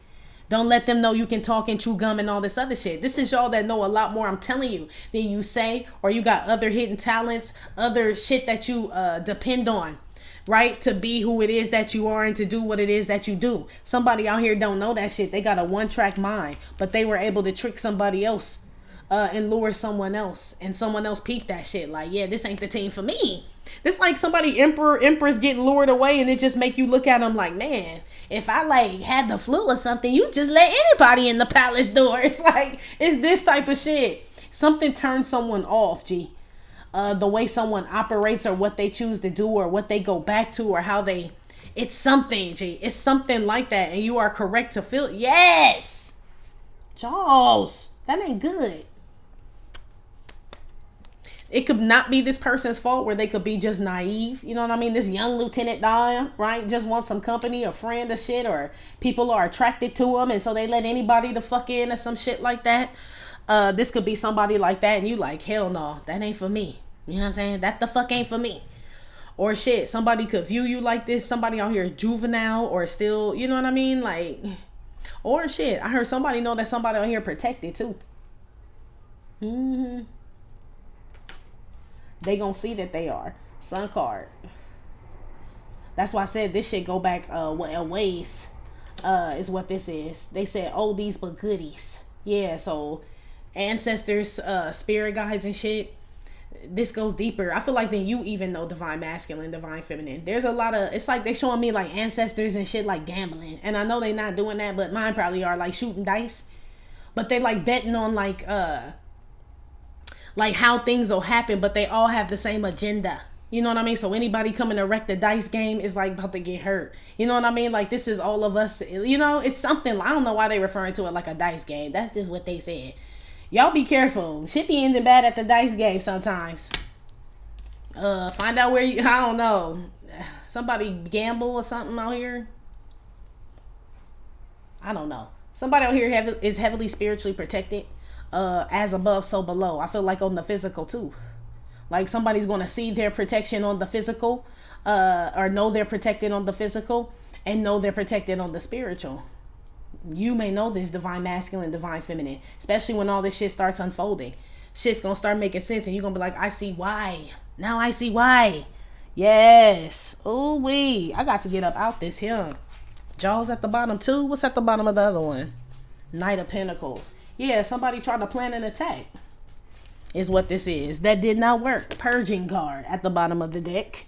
Speaker 1: Don't let them know you can talk and chew gum and all this other shit. This is y'all that know a lot more, I'm telling you, than you say. Or you got other hidden talents, other shit that you depend on, right? To be who it is that you are and to do what it is that you do. Somebody out here don't know that shit. They got a one-track mind. But they were able to trick somebody else and lure someone else. And someone else peeped that shit. Like, yeah, this ain't the team for me. This like somebody empress getting lured away and it just make you look at them like, man, if I like had the flu or something, you just let anybody in the palace door. It's like, it's this type of shit. Something turns someone off, G. The way someone operates or what they choose to do or what they go back to or how they, it's something, G. It's something like that. And you are correct to feel, yes. Charles, that ain't good. It could not be this person's fault where they could be just naive. You know what I mean? This young Lieutenant Dan, right? Just wants some company, a friend or shit, or people are attracted to him and so they let anybody the fuck in or some shit like that. This could be somebody like that and you like, hell no, that ain't for me. You know what I'm saying? That the fuck ain't for me. Or shit, somebody could view you like this. Somebody out here is juvenile or still, you know what I mean? Like, or shit, I heard somebody know that somebody out here protected too. They gonna see that they are. Sun card. That's why I said this shit go back a ways. Is what this is. They said oldies but goodies. Yeah, so ancestors, spirit guides and shit. This goes deeper. I feel like then you even know divine masculine, divine feminine. There's a lot of, it's like they showing me like ancestors and shit like gambling. And I know they not doing that, but mine probably are like shooting dice. But they like betting on like how things will happen, but they all have the same agenda. You know what I mean? So anybody coming to wreck the dice game is like about to get hurt. You know what I mean? Like this is all of us, you know, it's something. I don't know why they referring to it like a dice game. That's just what they said. Y'all be careful. Shit be ending bad at the dice game sometimes. Find out where you, I don't know. Somebody gamble or something out here. I don't know. Somebody out here is heavily spiritually protected. As above, so below. I feel like on the physical too. Like somebody's going to see their protection on the physical, or know they're protected on the physical, and know they're protected on the spiritual. You may know this, divine masculine, divine feminine, especially when all this shit starts unfolding. Shit's going to start making sense, and you're going to be like, I see why. Now I see why. Yes. Ooh wee. I got to get up out this here. Jaws at the bottom too. What's at the bottom of the other one? Knight of Pentacles. Yeah, somebody tried to plan an attack. Is what this is. That did not work. Purging card at the bottom of the deck.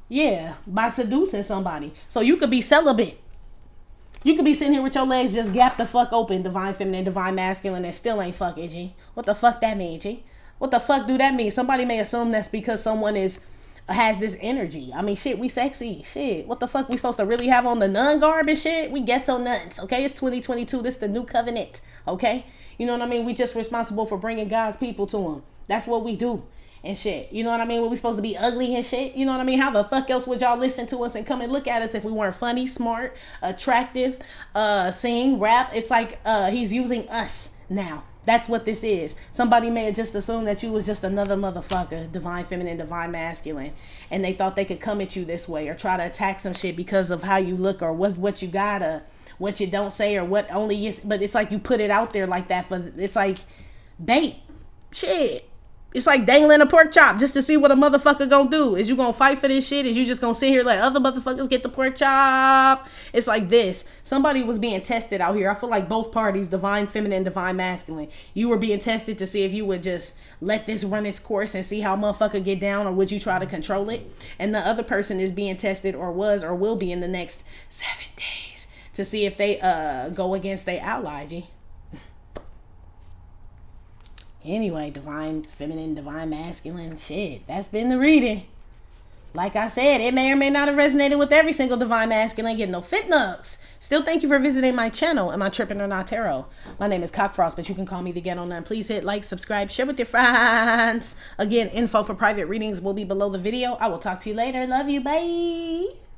Speaker 1: Yeah, by seducing somebody. So you could be celibate. You could be sitting here with your legs just gapped the fuck open, divine feminine, divine masculine, and still ain't fucking, G. What the fuck that mean, G? What the fuck do that mean? Somebody may assume that's because someone has this energy. I mean, shit, we sexy. Shit, what the fuck we supposed to really have on the nun garb and shit? We ghetto nuns, okay? It's 2022. This the new covenant, okay? You know what I mean? We just responsible for bringing God's people to him. That's what we do and shit. You know what I mean? When we supposed to be ugly and shit. You know what I mean? How the fuck else would y'all listen to us and come and look at us if we weren't funny, smart, attractive, sing, rap? It's like he's using us now. That's what this is. Somebody may have just assumed that you was just another motherfucker, divine feminine, divine masculine, and they thought they could come at you this way or try to attack some shit because of how you look or what you gotta, what you don't say or what only is. But it's like you put it out there like that for, it's like bait. Shit. It's like dangling a pork chop just to see what a motherfucker gonna do. Is you gonna fight for this shit? Is you just gonna sit here like other motherfuckers get the pork chop? It's like this. Somebody was being tested out here. I feel like both parties, divine feminine, divine masculine, you were being tested to see if you would just let this run its course and see how motherfucker get down, or would you try to control it? And the other person is being tested, or was or will be in the next 7 days, to see if they go against their ally, G. Anyway, divine feminine, divine masculine, shit. That's been the reading. Like I said, it may or may not have resonated with every single divine masculine. Get no fit nugs. Still, thank you for visiting my channel. Am I tripping or not tarot? My name is Cockfrost, but you can call me the Ghetto Nun. Please hit like, subscribe, share with your friends. Again, info for private readings will be below the video. I will talk to you later. Love you. Bye.